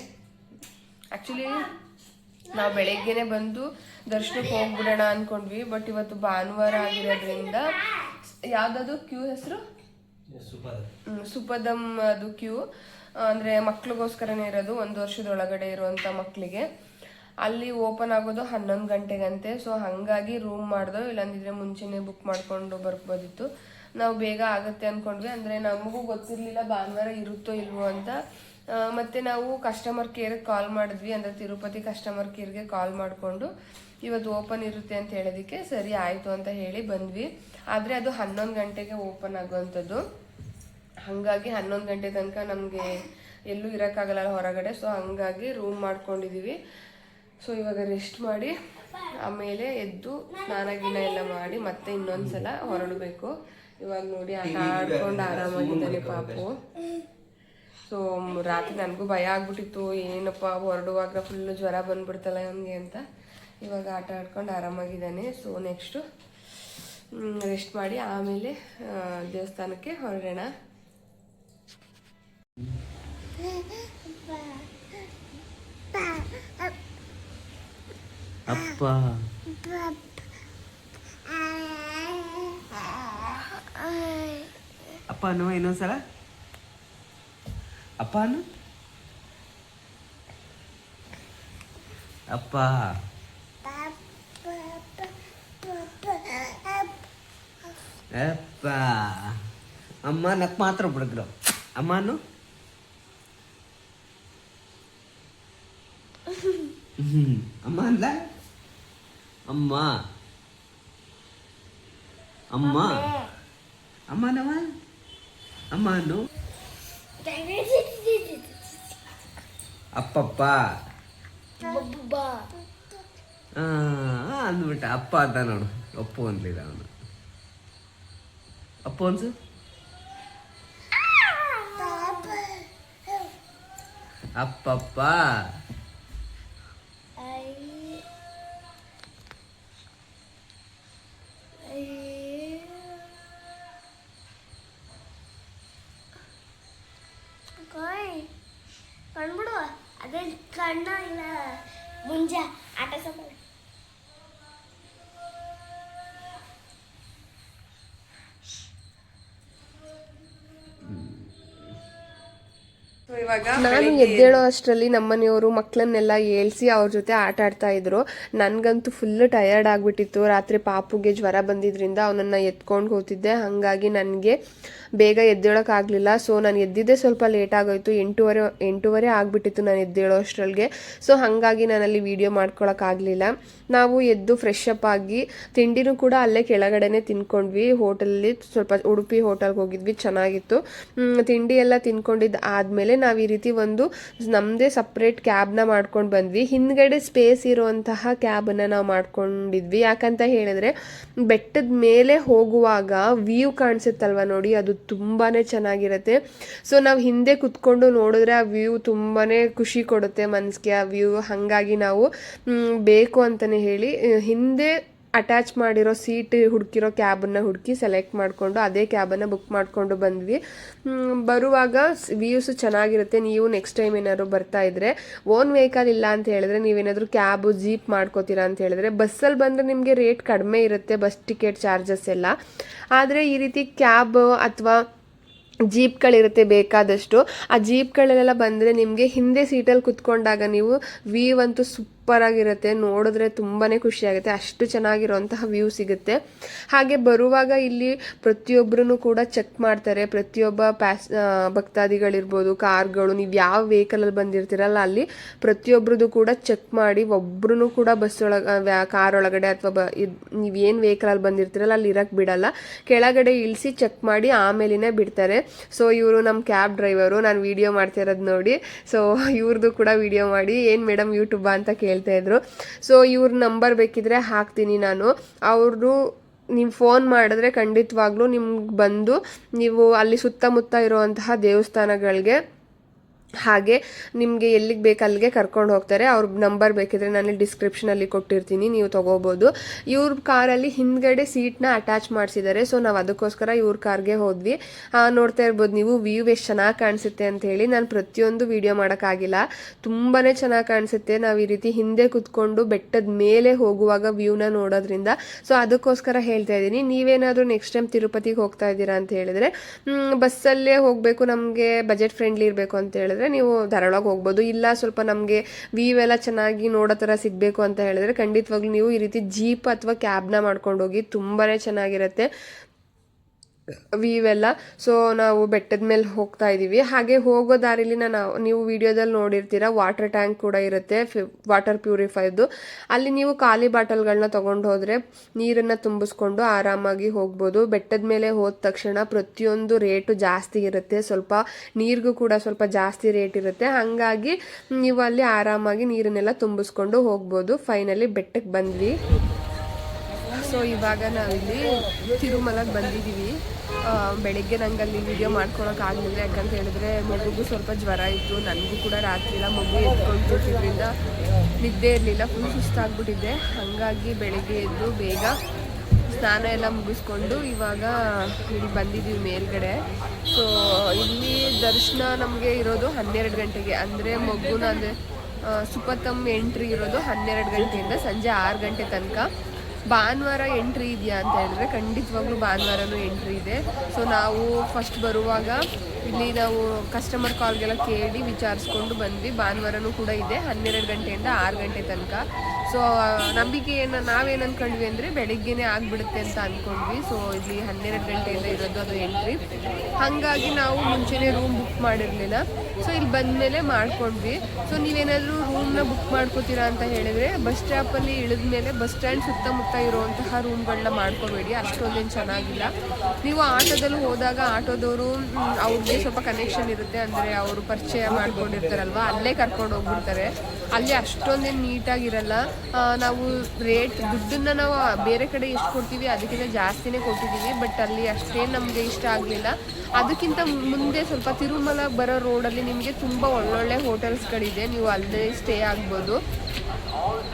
ಆ್ಯಕ್ಚುಲಿ ನಾವು ಬೆಳಗ್ಗೆನೆ ಬಂದು ದರ್ಶನಕ್ಕೆ ಹೋಗ್ಬಿಡೋಣ ಅಂದ್ಕೊಂಡ್ವಿ. ಬಟ್ ಇವತ್ತು ಭಾನುವಾರ ಆಗಿರೋದ್ರಿಂದ ಯಾವುದದು ಕ್ಯೂ ಹೆಸರು ಸುಪದಮ್, ಅದು ಕ್ಯೂ ಅಂದರೆ ಮಕ್ಳಿಗೋಸ್ಕರನೇ ಇರೋದು, 1 ವರ್ಷದೊಳಗಡೆ ಇರುವಂಥ ಮಕ್ಕಳಿಗೆ. ಅಲ್ಲಿ ಓಪನ್ ಆಗೋದು 11 ಗಂಟೆಗಂತೆ. ಸೊ ಹಾಗಾಗಿ ರೂಮ್ ಮಾಡ್ದೋ, ಇಲ್ಲಾಂದಿದ್ರೆ ಮುಂಚೆನೇ ಬುಕ್ ಮಾಡ್ಕೊಂಡು ಬರ್ಬೋದಿತ್ತು. ನಾವು ಬೇಗ ಆಗುತ್ತೆ ಅಂದ್ಕೊಂಡ್ವಿ. ಅಂದರೆ ನಮಗೂ ಗೊತ್ತಿರಲಿಲ್ಲ ಭಾನುವಾರ ಇರುತ್ತೋ ಇಲ್ವೋ ಅಂತ. ಮತ್ತು ನಾವು ಕಸ್ಟಮರ್ ಕೇರ್ಗೆ ಕಾಲ್ ಮಾಡಿದ್ವಿ, ಅಂದರೆ ತಿರುಪತಿ ಕಸ್ಟಮರ್ ಕೇರ್ಗೆ ಕಾಲ್ ಮಾಡಿಕೊಂಡು ಇವತ್ತು ಓಪನ್ ಇರುತ್ತೆ ಅಂತ ಹೇಳೋದಕ್ಕೆ ಸರಿ ಆಯಿತು ಅಂತ ಹೇಳಿ ಬಂದ್ವಿ. ಆದರೆ ಅದು 11 ಗಂಟೆಗೆ ಓಪನ್ ಆಗೋವಂಥದ್ದು. ಹಾಗಾಗಿ 11 ಗಂಟೆ ತನಕ ನಮಗೆ ಎಲ್ಲೂ ಇರೋಕ್ಕಾಗಲ್ಲ ಹೊರಗಡೆ. ಸೊ ಹಾಗಾಗಿ ರೂಮ್ ಮಾಡ್ಕೊಂಡಿದ್ದೀವಿ. ಸೊ ಇವಾಗ ರೆಸ್ಟ್ ಮಾಡಿ ಆಮೇಲೆ ಎದ್ದು ಸ್ನಾನ ಗಿನ ಎಲ್ಲ ಮಾಡಿ ಮತ್ತೆ ಇನ್ನೊಂದು ಸಲ ಹೊರಡಬೇಕು. ಇವಾಗ ನೋಡಿ ಆಟ ಆಡ್ಕೊಂಡು ಆರಾಮಾಗಿದ್ದಾನೆ ಪಾಪು. ಸೊ ರಾತ್ರಿ ನನಗೂ ಭಯ ಆಗ್ಬಿಟ್ಟಿತ್ತು, ಏನಪ್ಪ ಹೊರಡುವಾಗ ಫುಲ್ಲು ಜ್ವರ ಬಂದ್ಬಿಡ್ತಲ್ಲ ಅವನಿಗೆ ಅಂತ. ಇವಾಗ ಆಟ ಆಡ್ಕೊಂಡು ಆರಾಮಾಗಿದ್ದಾನೆ. ಸೊ ನೆಕ್ಸ್ಟು ರೆಸ್ಟ್ ಮಾಡಿ ಆಮೇಲೆ ದೇವಸ್ಥಾನಕ್ಕೆ ಹೊರಡೋಣ. ಅಪ್ಪ ಅಪ್ಪ ಅನ್ನೋ ಇನ್ನೊಂದ್ಸಲ ಅಪ್ಪ ಅನ್ನು ಅಪ್ಪ ಅಪ್ಪ ಅಮ್ಮ ನಕ್ ಮಾತ್ರ ಬಿಡಗ್ರು ಅಮ್ಮನು ಅಮ್ಮ ಅಂದ ಅಮ್ಮ ಅಮ್ಮ ಅಮ್ಮನವ ಅಮ್ಮನು ಅಪ್ಪಪ್ಪ ಅಂದ್ಬಿಟ್ಟ ಅಪ್ಪ ಅಂತ ನೋಡು. ಅಪ್ಪು ಅನ್ಲಿಲ್ಲ ಅವನು. ಅಪ್ಪು ಅನ್ಸು. ಅಪ್ಪಪ್ಪ. ಕಣ್ಬಿಡು ಅದೇ ಕಣ್ಣ ಇಲ್ಲ ಮುಂಜಾ ಆಟ ಸಂಬಳ. ನಾನು ಎದ್ದೇಳೋ ಅಷ್ಟರಲ್ಲಿ ನಮ್ಮನೆಯವರು ಮಕ್ಕಳನ್ನೆಲ್ಲ ಏಳ್ಸಿ ಅವ್ರ ಜೊತೆ ಆಟ ಆಡ್ತಾ ಇದ್ರು. ನನಗಂತೂ ಫುಲ್ ಟಯರ್ಡ್ ಆಗಿಬಿಟ್ಟಿತ್ತು. ರಾತ್ರಿ ಪಾಪುಗೆ ಜ್ವರ ಬಂದಿದ್ರಿಂದ ಅವನನ್ನು ಎತ್ಕೊಂಡು ಹೋಗ್ತಿದ್ದೆ. ಹಾಗಾಗಿ ನನಗೆ ಬೇಗ ಎದ್ದೇಳೋಕ್ಕಾಗಲಿಲ್ಲ. ಸೊ ನಾನು ಎದ್ದಿದ್ದೆ ಸ್ವಲ್ಪ ಲೇಟ್ ಆಗೋಯ್ತು. 8:30 ಆಗಿಬಿಟ್ಟಿತ್ತು ನಾನು ಎದ್ದೇಳೋ ಅಷ್ಟರಲ್ಲಿಗೆ. ಸೊ ಹಾಗಾಗಿ ನಾನಲ್ಲಿ ವೀಡಿಯೋ ಮಾಡ್ಕೊಳಕ್ಕಾಗಲಿಲ್ಲ. ನಾವು ಎದ್ದು ಫ್ರೆಶ್ ಅಪ್ ಆಗಿ ತಿಂಡಿನೂ ಕೂಡ ಅಲ್ಲೇ ಕೆಳಗಡೆನೆ ತಿನ್ಕೊಂಡ್ವಿ. ಹೋಟೆಲಲ್ಲಿ ಸ್ವಲ್ಪ ಉಡುಪಿ ಹೋಟೆಲ್ಗೆ ಹೋಗಿದ್ವಿ, ಚೆನ್ನಾಗಿತ್ತು. ತಿಂಡಿ ಎಲ್ಲ ತಿನ್ಕೊಂಡಿದ್ದು ಆದಮೇಲೆ ನಾವು ಈ ರೀತಿ ಒಂದು ನಮ್ಮದೇ ಸಪ್ರೇಟ್ ಕ್ಯಾಬ್ನ ಮಾಡ್ಕೊಂಡು ಬಂದ್ವಿ. ಹಿಂದ್ಗಡೆ ಸ್ಪೇಸ್ ಇರುವಂತಹ ಕ್ಯಾಬನ್ನು ನಾವು ಮಾಡ್ಕೊಂಡಿದ್ವಿ. ಯಾಕಂತ ಹೇಳಿದ್ರೆ ಬೆಟ್ಟದ ಮೇಲೆ ಹೋಗುವಾಗ ವ್ಯೂ ಕಾಣಿಸುತ್ತಲ್ವ ನೋಡಿ, ಅದು ತುಂಬಾ ಚೆನ್ನಾಗಿರುತ್ತೆ. ಸೊ ನಾವು ಹಿಂದೆ ಕುತ್ಕೊಂಡು ನೋಡಿದ್ರೆ ಆ ವ್ಯೂ ತುಂಬಾ ಖುಷಿ ಕೊಡುತ್ತೆ ಮನಸ್ಸಿಗೆ ಆ ವ್ಯೂ. ಹಾಗಾಗಿ ನಾವು ಬೇಕು ಅಂತಲೇ ಹೇಳಿ ಹಿಂದೆ ಅಟ್ಯಾಚ್ ಮಾಡಿರೋ ಸೀಟ್ ಹುಡುಕಿರೋ ಕ್ಯಾಬನ್ನು ಹುಡುಕಿ ಸೆಲೆಕ್ಟ್ ಮಾಡಿಕೊಂಡು ಅದೇ ಕ್ಯಾಬನ್ನು ಬುಕ್ ಮಾಡಿಕೊಂಡು ಬಂದ್ವಿ. ಬರುವಾಗ ವ್ಯೂಸು ಚೆನ್ನಾಗಿರುತ್ತೆ. ನೀವು ನೆಕ್ಸ್ಟ್ ಟೈಮ್ ಏನಾದ್ರು ಬರ್ತಾ ಇದ್ದರೆ ಓನ್ ವೆಹಿಕಲ್ ಇಲ್ಲ ಅಂತ ಹೇಳಿದ್ರೆ ನೀವೇನಾದರೂ ಕ್ಯಾಬು ಜೀಪ್ ಮಾಡ್ಕೋತೀರಾ ಅಂತ ಹೇಳಿದ್ರೆ ಬಸ್ಸಲ್ಲಿ ಬಂದರೆ ನಿಮಗೆ ರೇಟ್ ಕಡಿಮೆ ಇರುತ್ತೆ, ಬಸ್ ಟಿಕೆಟ್ ಚಾರ್ಜಸ್ ಎಲ್ಲ. ಆದರೆ ಈ ರೀತಿ ಕ್ಯಾಬ್ ಅಥವಾ ಜೀಪ್ಗಳಿರುತ್ತೆ ಬೇಕಾದಷ್ಟು. ಆ ಜೀಪ್ಗಳೆಲ್ಲ ಬಂದರೆ ನಿಮಗೆ ಹಿಂದೆ ಸೀಟಲ್ಲಿ ಕುತ್ಕೊಂಡಾಗ ನೀವು ವ್ಯೂ ಅಂತೂ ಸೂಪರಾಗಿರುತ್ತೆ, ನೋಡಿದ್ರೆ ತುಂಬಾ ಖುಷಿಯಾಗುತ್ತೆ. ಅಷ್ಟು ಚೆನ್ನಾಗಿರೋಂತಹ ವ್ಯೂ ಸಿಗುತ್ತೆ. ಹಾಗೆ ಬರುವಾಗ ಇಲ್ಲಿ ಪ್ರತಿಯೊಬ್ಬರೂ ಕೂಡ ಚೆಕ್ ಮಾಡ್ತಾರೆ. ಪ್ರತಿಯೊಬ್ಬ ಭಕ್ತಾದಿಗಳಿರ್ಬೋದು, ಕಾರ್ಗಳು, ನೀವು ಯಾವ ವೆಹಿಕಲಲ್ಲಿ ಬಂದಿರ್ತೀರಲ್ಲ ಅಲ್ಲಿ ಪ್ರತಿಯೊಬ್ಬರದ್ದು ಕೂಡ ಚೆಕ್ ಮಾಡಿ ಒಬ್ಬರೂ ಕೂಡ ಬಸ್ ಒಳಗೆ ಕಾರ್ ಒಳಗಡೆ ಅಥವಾ ನೀವೇನು ವೆಹಿಕಲಲ್ಲಿ ಬಂದಿರ್ತೀರಲ್ಲ ಅಲ್ಲಿ ಇರಕ್ಕೆ ಬಿಡಲ್ಲ. ಕೆಳಗಡೆ ಇಳಿಸಿ ಚೆಕ್ ಮಾಡಿ ಆಮೇಲಿನೇ ಬಿಡ್ತಾರೆ. ಸೊ ಇವರು ನಮ್ಮ ಕ್ಯಾಬ್ ಡ್ರೈವರು. ನಾನು ವಿಡಿಯೋ ಮಾಡ್ತಾ ಇರೋದು ನೋಡಿ. ಸೊ ಇವ್ರದ್ದು ಕೂಡ ವಿಡಿಯೋ ಮಾಡಿ ಏನು ಮೇಡಮ್ ಯೂಟ್ಯೂಬಾ ಅಂತ ಕೇಳ್ತಾ ಇದ್ರು. ಸೊ ಇವ್ರ ನಂಬರ್ ಬೇಕಿದ್ರೆ ಹಾಕ್ತೀನಿ ನಾನು. ಅವರು ನೀವು ಫೋನ್ ಮಾಡಿದ್ರೆ ಖಂಡಿತವಾಗ್ಲೂ ನಿಮ್ಗೆ ಬಂದು ನೀವು ಅಲ್ಲಿ ಸುತ್ತಮುತ್ತ ಇರುವಂತಹ ದೇವಸ್ಥಾನಗಳಿಗೆ ಹಾಗೆ ನಿಮಗೆ ಎಲ್ಲಿಗೆ ಬೇಕು ಅಲ್ಲಿಗೆ ಕರ್ಕೊಂಡು ಹೋಗ್ತಾರೆ. ಅವ್ರ ನಂಬರ್ ಬೇಕಿದ್ರೆ ನಾನು ಡಿಸ್ಕ್ರಿಪ್ಷನಲ್ಲಿ ಕೊಟ್ಟಿರ್ತೀನಿ, ನೀವು ತೊಗೋಬೋದು. ಇವ್ರ ಕಾರಲ್ಲಿ ಹಿಂದ್ಗಡೆ ಸೀಟ್ನ ಅಟ್ಯಾಚ್ ಮಾಡಿಸಿದ್ದಾರೆ. ಸೊ ನಾವು ಅದಕ್ಕೋಸ್ಕರ ಇವ್ರ ಕಾರ್ಗೆ ಹೋದ್ವಿ. ನೋಡ್ತಾ ಇರ್ಬೋದು ನೀವು ವ್ಯೂ ಎಷ್ಟು ಚೆನ್ನಾಗಿ ಕಾಣಿಸುತ್ತೆ ಅಂತ ಹೇಳಿ. ನಾನು ಪ್ರತಿಯೊಂದು ವೀಡಿಯೋ ಮಾಡೋಕ್ಕಾಗಿಲ್ಲ, ತುಂಬಾ ಚೆನ್ನಾಗಿ ಕಾಣಿಸುತ್ತೆ. ನಾವು ಈ ರೀತಿ ಹಿಂದೆ ಕುತ್ಕೊಂಡು ಬೆಟ್ಟದ ಮೇಲೆ ಹೋಗುವಾಗ ವ್ಯೂನ ನೋಡೋದ್ರಿಂದ. ಸೊ ಅದಕ್ಕೋಸ್ಕರ ಹೇಳ್ತಾ ಇದ್ದೀನಿ, ನೀವೇನಾದರೂ ನೆಕ್ಸ್ಟ್ ಟೈಮ್ ತಿರುಪತಿಗೆ ಹೋಗ್ತಾ ಇದ್ದೀರಾ ಅಂತ ಹೇಳಿದ್ರೆ ಬಸ್ಸಲ್ಲೇ ಹೋಗಬೇಕು, ನಮಗೆ ಬಜೆಟ್ ಫ್ರೆಂಡ್ಲಿ ಇರಬೇಕು ಅಂತ ಹೇಳಿದ್ರೆ ನೀವು ಧಾರವಾಡಕ್ಕೆ ಹೋಗ್ಬೋದು. ಇಲ್ಲ ಸ್ವಲ್ಪ ನಮಗೆ ವ್ಯೂ ಎಲ್ಲ ಚೆನ್ನಾಗಿ ನೋಡೋ ಥರ ಸಿಗಬೇಕು ಅಂತ ಹೇಳಿದ್ರೆ ಖಂಡಿತವಾಗ್ಲೂ ನೀವು ಈ ರೀತಿ ಜೀಪ್ ಅಥವಾ ಕ್ಯಾಬ್ನ ಮಾಡ್ಕೊಂಡು ಹೋಗಿ, ತುಂಬಾ ಚೆನ್ನಾಗಿರುತ್ತೆ ವ್ಯೂ ಎಲ್ಲ. ಸೊ ನಾವು ಬೆಟ್ಟದ ಮೇಲೆ ಹೋಗ್ತಾ ಇದ್ದೀವಿ. ಹಾಗೆ ಹೋಗೋ ದಾರಿಲಿ ನೀವು ವಿಡಿಯೋದಲ್ಲಿ ನೋಡಿರ್ತೀರ ವಾಟರ್ ಟ್ಯಾಂಕ್ ಕೂಡ ಇರುತ್ತೆ, ವಾಟರ್ ಪ್ಯೂರಿಫೈದು. ಅಲ್ಲಿ ನೀವು ಖಾಲಿ ಬಾಟಲ್ಗಳನ್ನ ತೊಗೊಂಡು ಹೋದರೆ ನೀರನ್ನು ತುಂಬಿಸ್ಕೊಂಡು ಆರಾಮಾಗಿ ಹೋಗ್ಬೋದು. ಬೆಟ್ಟದ ಮೇಲೆ ಹೋದ ತಕ್ಷಣ ಪ್ರತಿಯೊಂದು ರೇಟು ಜಾಸ್ತಿ ಇರುತ್ತೆ, ಸ್ವಲ್ಪ ನೀರಿಗೂ ಕೂಡ ಸ್ವಲ್ಪ ಜಾಸ್ತಿ ರೇಟ್ ಇರುತ್ತೆ. ಹಾಗಾಗಿ ನೀವು ಅಲ್ಲಿ ಆರಾಮಾಗಿ ನೀರನ್ನೆಲ್ಲ ತುಂಬಿಸ್ಕೊಂಡು ಹೋಗ್ಬೋದು. ಫೈನಲಿ ಬೆಟ್ಟಕ್ಕೆ ಬಂದ್ವಿ. ಸೊ ಇವಾಗ ನಾವಿಲ್ಲಿ ತಿರುಮಲಕ್ಕೆ ಬಂದಿದ್ದೀವಿ. ಬೆಳಗ್ಗೆ ನಂಗೆ ಅಲ್ಲಿ ವಿಡಿಯೋ ಮಾಡ್ಕೊಳಕ್ಕಾಗಲಿಲ್ಲ, ಯಾಕಂತ ಹೇಳಿದ್ರೆ ಮಗುಗೂ ಸ್ವಲ್ಪ ಜ್ವರ ಇತ್ತು, ನನಗೂ ಕೂಡ ರಾತ್ರಿ ಎಲ್ಲ ಮಗು ಎತ್ಕೊಂಡು ಕೂತಿದ್ರಿಂದ ನಿದ್ದೆ ಇರಲಿಲ್ಲ, ಫುಲ್ ಸುಸ್ತಾಗ್ಬಿಟ್ಟಿದ್ದೆ. ಹಾಗಾಗಿ ಬೆಳಗ್ಗೆ ಎದ್ದು ಬೇಗ ಸ್ನಾನ ಎಲ್ಲ ಮುಗಿಸ್ಕೊಂಡು ಇವಾಗ ಇಲ್ಲಿ ಬಂದಿದ್ದೀವಿ ಮೇಲ್ಗಡೆ. ಸೊ ಇಲ್ಲಿ ದರ್ಶನ ನಮಗೆ ಇರೋದು 12 ಗಂಟೆಗೆ, ಅಂದರೆ ಮಗುನ ಅಂದರೆ ಸುಪತಮ್ ಎಂಟ್ರಿ ಇರೋದು 12 ಗಂಟೆಯಿಂದ ಸಂಜೆ 6 ಗಂಟೆ ತನಕ. ಭಾನುವಾರ ಎಂಟ್ರಿ ಇದೆಯಾ ಅಂತ ಹೇಳಿದ್ರೆ ಖಂಡಿತವಾಗ್ಲೂ ಭಾನುವಾರನೂ ಎಂಟ್ರಿ ಇದೆ. ಸೊ ನಾವು ಫಸ್ಟ್ ಬರುವಾಗ ಇಲ್ಲಿ ನಾವು ಕಸ್ಟಮರ್ ಕಾಲ್ಗೆಲ್ಲ ಕೇಳಿ ವಿಚಾರಿಸ್ಕೊಂಡು ಬಂದ್ವಿ. ಭಾನುವಾರನೂ ಕೂಡ ಇದೆ 12 ಗಂಟೆಯಿಂದ 6 ಗಂಟೆ ತನಕ. ಸೊ ನಂಬಿಕೆ ನಾವೇನು ಅಂದ್ಕೊಂಡ್ವಿ ಅಂದರೆ ಬೆಳಿಗ್ಗೆನೇ ಆಗಿಬಿಡುತ್ತೆ ಅಂತ ಅಂದ್ಕೊಂಡ್ವಿ. ಸೊ ಇಲ್ಲಿ 12 ಗಂಟೆಯಿಂದ ಇರೋದು ಅದು ಎಂಟ್ರಿ. ಹಾಗಾಗಿ ನಾವು ಮುಂಚೆನೇ ರೂಮ್ ಬುಕ್ ಮಾಡಿರಲಿಲ್ಲ. ಸೊ ಇಲ್ಲಿ ಬಂದಮೇಲೆ ಮಾಡ್ಕೊಂಡ್ವಿ. ಸೊ ನೀವೇನಾದರೂ ರೂಮ್ನ ಬುಕ್ ಮಾಡ್ಕೋತೀರಾ ಅಂತ ಹೇಳಿದರೆ ಬಸ್ ಸ್ಟಾಪಲ್ಲಿ ಇಳಿದ ಮೇಲೆ ಬಸ್ ಸ್ಟ್ಯಾಂಡ್ ಸುತ್ತಮುತ್ತ ಇರುವಂತಹ ರೂಮ್ಗಳನ್ನ ಮಾಡ್ಕೋಬೇಡಿ, ಅಷ್ಟೊಂದೇನು ಚೆನ್ನಾಗಿಲ್ಲ. ನೀವು ಆಟೋದಲ್ಲೂ ಹೋದಾಗ ಆಟೋದವರು ಅವ್ರಿಗೆ ಸ್ವಲ್ಪ ಕನೆಕ್ಷನ್ ಇರುತ್ತೆ, ಅಂದರೆ ಅವರು ಪರಿಚಯ ಮಾಡ್ಕೊಂಡಿರ್ತಾರಲ್ವ, ಅಲ್ಲೇ ಕರ್ಕೊಂಡು ಹೋಗ್ಬಿಡ್ತಾರೆ. ಅಲ್ಲಿ ಅಷ್ಟೊಂದೇನು ನೀಟಾಗಿರಲ್ಲ. ನಾವು ದುಡ್ಡನ್ನು ನಾವು ಬೇರೆ ಕಡೆ ಎಷ್ಟು ಕೊಡ್ತೀವಿ ಅದಕ್ಕಿಂತ ಜಾಸ್ತಿನೇ ಕೊಟ್ಟಿದ್ದೀವಿ. ಬಟ್ ಅಲ್ಲಿ ಅಷ್ಟೇನು ನಮಗೆ ಇಷ್ಟ ಆಗಲಿಲ್ಲ. ಅದಕ್ಕಿಂತ ಮುಂದೆ ಸ್ವಲ್ಪ ತಿರುಮಲ ಬರೋ ರೋಡಲ್ಲಿ ನಿಮಗೆ ತುಂಬ ಒಳ್ಳೊಳ್ಳೆ ಹೋಟೆಲ್ಸ್ಗಳಿದೆ, ನೀವು ಅಲ್ಲೇ ಸ್ಟೇ ಆಗ್ಬೋದು.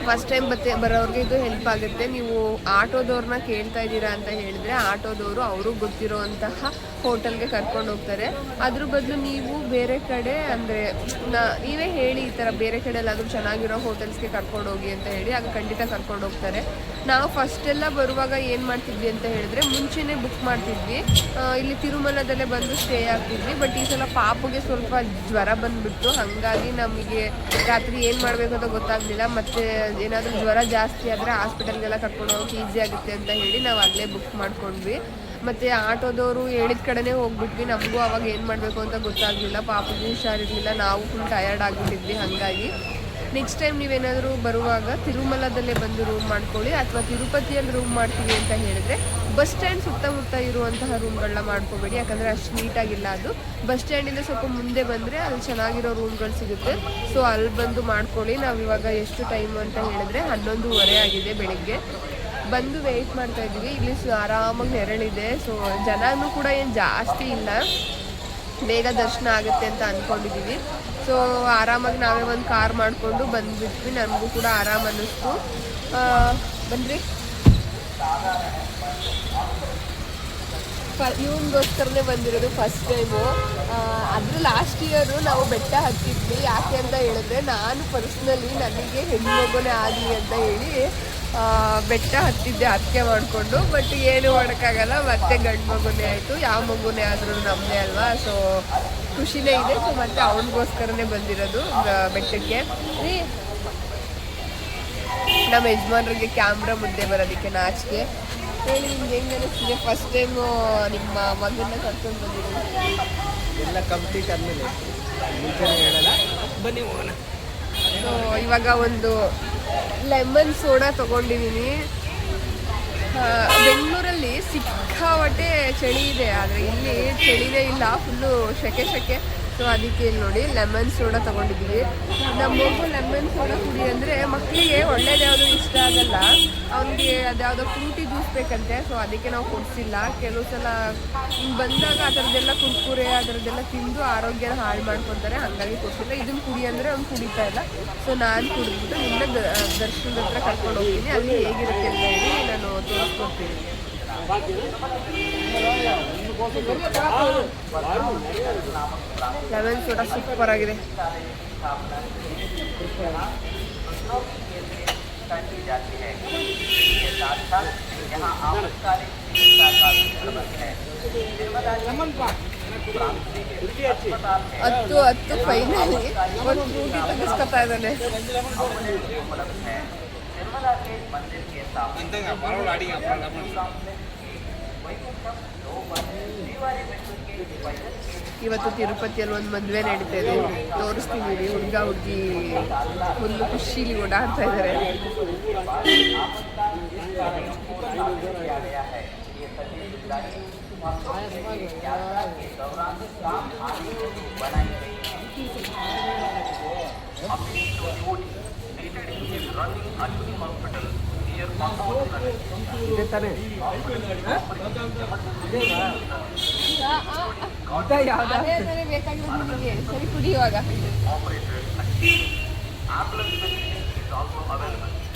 ಫಸ್ಟ್ ಟೈಮ್ ಬರೋರಿಗೆ ಇದು ಹೆಲ್ಪ್ ಆಗುತ್ತೆ. ನೀವು ಆಟೋದವ್ರನ್ನ ಕೇಳ್ತಾ ಇದ್ದೀರಾ ಅಂತ ಹೇಳಿದ್ರೆ ಆಟೋದವರು ಅವರು ಗೊತ್ತಿರೋವಂತಹ ಹೋಟೆಲ್ಗೆ ಕರ್ಕೊಂಡು ಹೋಗ್ತಾರೆ. ಅದ್ರ ಬದಲು ನೀವು ಬೇರೆ ಕಡೆ ಅಂದರೆ ನೀವೇ ಹೇಳಿ ಈ ಥರ ಬೇರೆ ಕಡೆ ಎಲ್ಲಾದರೂ ಚೆನ್ನಾಗಿರೋ ಹೋಟೆಲ್ಸ್ಗೆ ಕರ್ಕೊಂಡು ಹೋಗಿ ಅಂತ ಹೇಳಿ ಆಗ ಖಂಡಿತ ಕರ್ಕೊಂಡು ಹೋಗ್ತಾರೆ. ನಾವು ಫಸ್ಟೆಲ್ಲ ಬರುವಾಗ ಏನು ಮಾಡ್ತಿದ್ವಿ ಅಂತ ಹೇಳಿದ್ರೆ ಮುಂಚೆನೇ ಬುಕ್ ಮಾಡ್ತಿದ್ವಿ, ಇಲ್ಲಿ ತಿರುಮಲದಲ್ಲೇ ಬಂದು ಸ್ಟೇ ಆಗ್ತಿದ್ವಿ. ಬಟ್ ಈ ಸಲ ಪಾಪುಗೆ ಸ್ವಲ್ಪ ಜ್ವರ ಬಂದುಬಿಟ್ಟು ಹಾಗಾಗಿ ನಮಗೆ ರಾತ್ರಿ ಏನು ಮಾಡಬೇಕು ಅಂತ ಗೊತ್ತಾಗಲಿಲ್ಲ. ಮತ್ತು ಏನಾದರೂ ಜ್ವರ ಜಾಸ್ತಿ ಆದರೆ ಹಾಸ್ಪಿಟಲ್ಗೆಲ್ಲ ಕರ್ಕೊಂಡು ಹೋಗೋಕೆ ಈಸಿ ಆಗುತ್ತೆ ಅಂತ ಹೇಳಿ ನಾವು ಅಲ್ಲೇ ಬುಕ್ ಮಾಡ್ಕೊಂಡ್ವಿ. ಮತ್ತು ಆಟೋದವರು ಹೇಳಿದ ಕಡೆನೇ ಹೋಗ್ಬಿಟ್ವಿ. ನಮಗೂ ಅವಾಗ ಏನು ಮಾಡಬೇಕು ಅಂತ ಗೊತ್ತಾಗಲಿಲ್ಲ, ಪಾಪಗೂ ಹುಷಾರಿರಲಿಲ್ಲ, ನಾವು ಫುಲ್ ಟಯರ್ಡ್ ಆಗಿಬಿಟ್ಟಿದ್ವಿ. ಹಾಗಾಗಿ ನೆಕ್ಸ್ಟ್ ಟೈಮ್ ನೀವೇನಾದರೂ ಬರುವಾಗ ತಿರುಮಲದಲ್ಲೇ ಬಂದು ರೂಮ್ ಮಾಡ್ಕೊಳ್ಳಿ, ಅಥವಾ ತಿರುಪತಿಯಲ್ಲಿ ರೂಮ್ ಮಾಡ್ತೀವಿ ಅಂತ ಹೇಳಿದ್ರೆ ಬಸ್ ಸ್ಟ್ಯಾಂಡ್ ಸುತ್ತಮುತ್ತ ಇರುವಂತಹ ರೂಮ್ಗಳನ್ನ ಮಾಡ್ಕೋಬೇಡಿ, ಯಾಕಂದರೆ ಅಷ್ಟು ನೀಟಾಗಿಲ್ಲ ಅದು. ಬಸ್ ಸ್ಟ್ಯಾಂಡಿಂದ ಸ್ವಲ್ಪ ಮುಂದೆ ಬಂದರೆ ಅಲ್ಲಿ ಚೆನ್ನಾಗಿರೋ ರೂಮ್ಗಳು ಸಿಗುತ್ತೆ. ಸೊ ಅಲ್ಲಿ ಬಂದು ಮಾಡ್ಕೊಳ್ಳಿ. ನಾವಿವಾಗ ಎಷ್ಟು ಟೈಮ್ ಅಂತ ಹೇಳಿದ್ರೆ 11:30 ಆಗಿದೆ ಬೆಳಿಗ್ಗೆ. ಬಂದು ವೆಯ್ಟ್ ಮಾಡ್ತಾ ಇದ್ದೀವಿ. ಇಲ್ಲಿ ಆರಾಮಾಗಿ ನೆರಳಿದೆ. ಸೊ ಜನನೂ ಕೂಡ ಏನು ಜಾಸ್ತಿ ಇಲ್ಲ, ಬೇಗ ದರ್ಶನ ಆಗುತ್ತೆ ಅಂತ ಅಂದ್ಕೊಂಡಿದ್ದೀವಿ. ಸೊ ಆರಾಮಾಗಿ ನಾವೇ ಒಂದು ಕಾರ್ ಮಾಡಿಕೊಂಡು ಬಂದುಬಿಟ್ವಿ. ನಮಗೂ ಕೂಡ ಆರಾಮ ಅನ್ನಿಸ್ತು. ಬನ್ನಿರಿ, ಇವನಿಗೋಸ್ಕರನೇ ಬಂದಿರೋದು ಫಸ್ಟ್ ಟೈಮು. ಅದ್ರ ಲಾಸ್ಟ್ ಇಯರು ನಾವು ಬೆಟ್ಟ ಹತ್ತಿದ್ವಿ. ಯಾಕೆ ಅಂತ ಹೇಳಿದ್ರೆ ನಾನು ಪರ್ಸ್ನಲಿ ನನಗೆ ಹೆಣ್ಮಗುನೇ ಆಗಲಿ ಅಂತ ಹೇಳಿ ಬೆಟ್ಟ ಹತ್ತಿದ್ದೆ ಅದಕ್ಕೆ ಮಾಡಿಕೊಂಡು. ಬಟ್ ಏನು ಮಾಡೋಕ್ಕಾಗಲ್ಲ, ಮತ್ತೆ ಗಂಡು ಮಗುನೇ ಆಯಿತು. ಯಾವ ಮಗುನೇ ಆದ್ರೂ ನಮ್ಮದೇ ಅಲ್ವಾ. ಸೊ ಖುಷಿನೇ ಇದೆ. ಸೊ ಮತ್ತೆ ಅವನಿಗೋಸ್ಕರನೇ ಬಂದಿರೋದು ಬೆಟ್ಟಕ್ಕೆ. ನಮ್ಮ ಯಜಮಾನ್ರಿಗೆ ಕ್ಯಾಮ್ರಾ ಮುಂದೆ ಬರೋದಕ್ಕೆ ನಾಚಿಕೆ. ಹೇಳಿ ನಿಮ್ಗೆ ಹೆಂಗೆ ಅನಿಸ್ತಿದೆ ಫಸ್ಟ್ ಟೈಮು ನಿಮ್ಮ ಮಗನ್ನ ಕರ್ಕೊಂಡು ಬಂದಿರೋದು? ಎಲ್ಲ ಕಂಪ್ಲೀಟ್ ಆದಮೇಲೆ ಮುಂಚೆನೇ ಹೇಳಲ್ಲ, ಬನ್ನಿ ಹೋಗೋಣ. ಸೊ ಇವಾಗ ಒಂದು ಲೆಮನ್ ಸೋಡಾ ತೊಗೊಂಡಿದ್ದೀನಿ. ಬೆಂಗಳೂರಲ್ಲಿ ಸಿಕ್ಕಾಪಟ್ಟೆ ಚಳಿ ಇದೆ, ಆದರೆ ಇಲ್ಲಿ ಚಳಿನೇ ಇಲ್ಲ, ಫುಲ್ಲು ಸೆಕೆ. ಸೊ ಅದಕ್ಕೆ ಇಲ್ಲಿ ನೋಡಿ ಲೆಮನ್ ಸೋಡಾ ತೊಗೊಂಡಿದ್ದೀವಿ. ನಮ್ಮ ಮಗು ಲೆಮನ್ ಸೋಡಾ ಕುಡಿ ಅಂದರೆ ಮಕ್ಕಳಿಗೆ ಒಳ್ಳೇದ್ಯಾವುದು ಇಷ್ಟ ಆಗಲ್ಲ, ಅವನಿಗೆ ಅದ್ಯಾವುದೋ ಫ್ರೂಟಿ ಜ್ಯೂಸ್ ಬೇಕಂತೆ. ಸೊ ಅದಕ್ಕೆ ನಾವು ಕೊಡಿಸಿಲ್ಲ. ಕೆಲವು ಸಲ ಹಿಂಗೆ ಬಂದಾಗ ಆ ಥರದ್ದೆಲ್ಲ ಕುರ್ಕುರೆ ಆ ಥರದ್ದೆಲ್ಲ ತಿಂದು ಆರೋಗ್ಯನ ಹಾಳು ಮಾಡ್ಕೊತಾರೆ, ಹಾಗಾಗಿ ಕೊಡಿಸಿಲ್ಲ. ಇದನ್ನು ಕುಡಿ ಅಂದರೆ ಅವ್ನು ಕುಡಿತಾ ಇಲ್ಲ. ಸೊ ನಾನು ಕುಡಿದ್ಬಿಟ್ಟು ನಿನ್ನೆ ದರ್ಶನದ ಹತ್ರ ಕರ್ಕೊಂಡು ಹೋಗ್ತೀನಿ. ಅಲ್ಲಿ ಹೇಗಿರುತ್ತೆ ಅಂತ ಹೇಳಿ ನಾನು ತೋರಿಸ್ಕೊಡ್ತೀನಿ. ಲೆಮನ್ ಸೋಡಾ ಸೂಪರ್ ಆಗಿದೆ. ಹತ್ತು ಫೈನಲಿ ಒಂದು ಫ್ರೂಟಿ ತೆಗೆಸ್ಕೊತಾ ಇದ್ದಾನೆ. ಇವತ್ತು ತಿರುಪತಿಯಲ್ಲಿ ಒಂದು ಮದುವೆ ನಡೀತಾ ಇದೆ, ತೋರಿಸ್ತೀನಿ. ಹುಡುಗ ಹುಡುಗಿ ಫುಲ್ಲು ಖುಷಿಲಿ ಓಡಾಡ್ತಾ ಇದ್ದಾರೆ. ಇದೆ ತಾನೇ? ಬೇಕಾಗಿರೋದು ನಿಮಗೆ. ಸರಿ ಕುಡಿಯುವಾಗ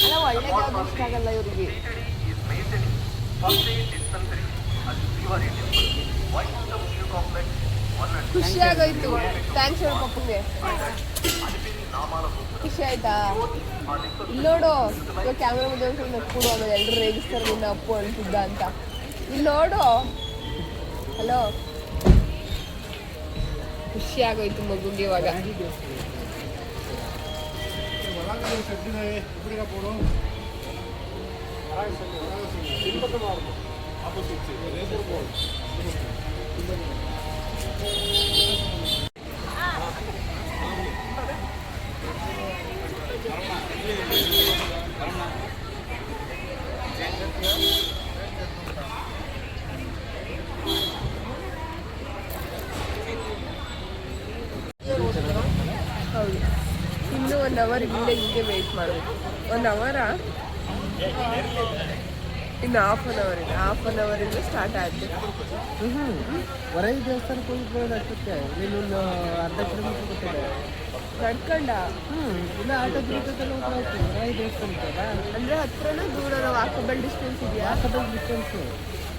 ಅಲ್ಲ, ಒಳ್ಳೆದು ಯಾವುದು ಇಷ್ಟ ಆಗಲ್ಲ ಇವರಿಗೆ. ಖುಷಿ ಆಗೋಯ್ತು. ಥ್ಯಾಂಕ್ಸ್ ಹೇಳು ಪಪ್ಪಂಗೆ. ಖುಷಿ ಆಯ್ತಾ? ಇಲ್ಲಿ ನೋಡು, ಇವಾಗ ಕ್ಯಾಮ್ರಾ ಮುಂದೆ ಒಂದು ನಕ್ಕೊಡು, ಆಮೇಲೆ ಎಲ್ಲರೂ ರೇಗಿಸ್ತಾರೆ ನಿನ್ನ ಅಪ್ಪು ಅಂತಿದ್ದ ಅಂತ. ಇಲ್ಲಿ ನೋಡು. ಹಲೋ, ಖುಷಿ ಆಗೋಯ್ತು ಮಗುಗೆ ಇವಾಗ. ಹೌದು, ಇನ್ನೂ 1 ಅವರ್ ಇಲ್ಲೇ ಹಿಂಗೆ ವೆಯ್ಟ್ ಮಾಡಬೇಕು. 1 ಅವರ ಇನ್ನು ಹಾಫ್ ಆನ್ ಅವರಿಂದ ಸ್ಟಾರ್ಟ್ ಆಗಬೇಕು. ಹೊರಗೆ ದೇವಸ್ಥಾನಕ್ಕೆ ಹೋಗಿರ್ಬೋದು ಅಷ್ಟಕ್ಕೆ. ಇಲ್ಲೊಂದು ಅರ್ಧ ಕಿಲೋಮೀಟರ್ ಗೊತ್ತಿದೆ ನಡ್ಕೊಂಡ. ಇಲ್ಲ ಆಟೋ ದುರ್ಗದಲ್ಲ ಹೋಗ್ಬೇಕು ಹೊರಗೆ ದೇವಸ್ಥಾನಕ್ಕೆ. ಅಂದರೆ ಹತ್ರನೂ ದೂರ ವಾಕಬಲ್ ಡಿಸ್ಟೆನ್ಸ್ ಇದೆಯಾ? Walkable distance.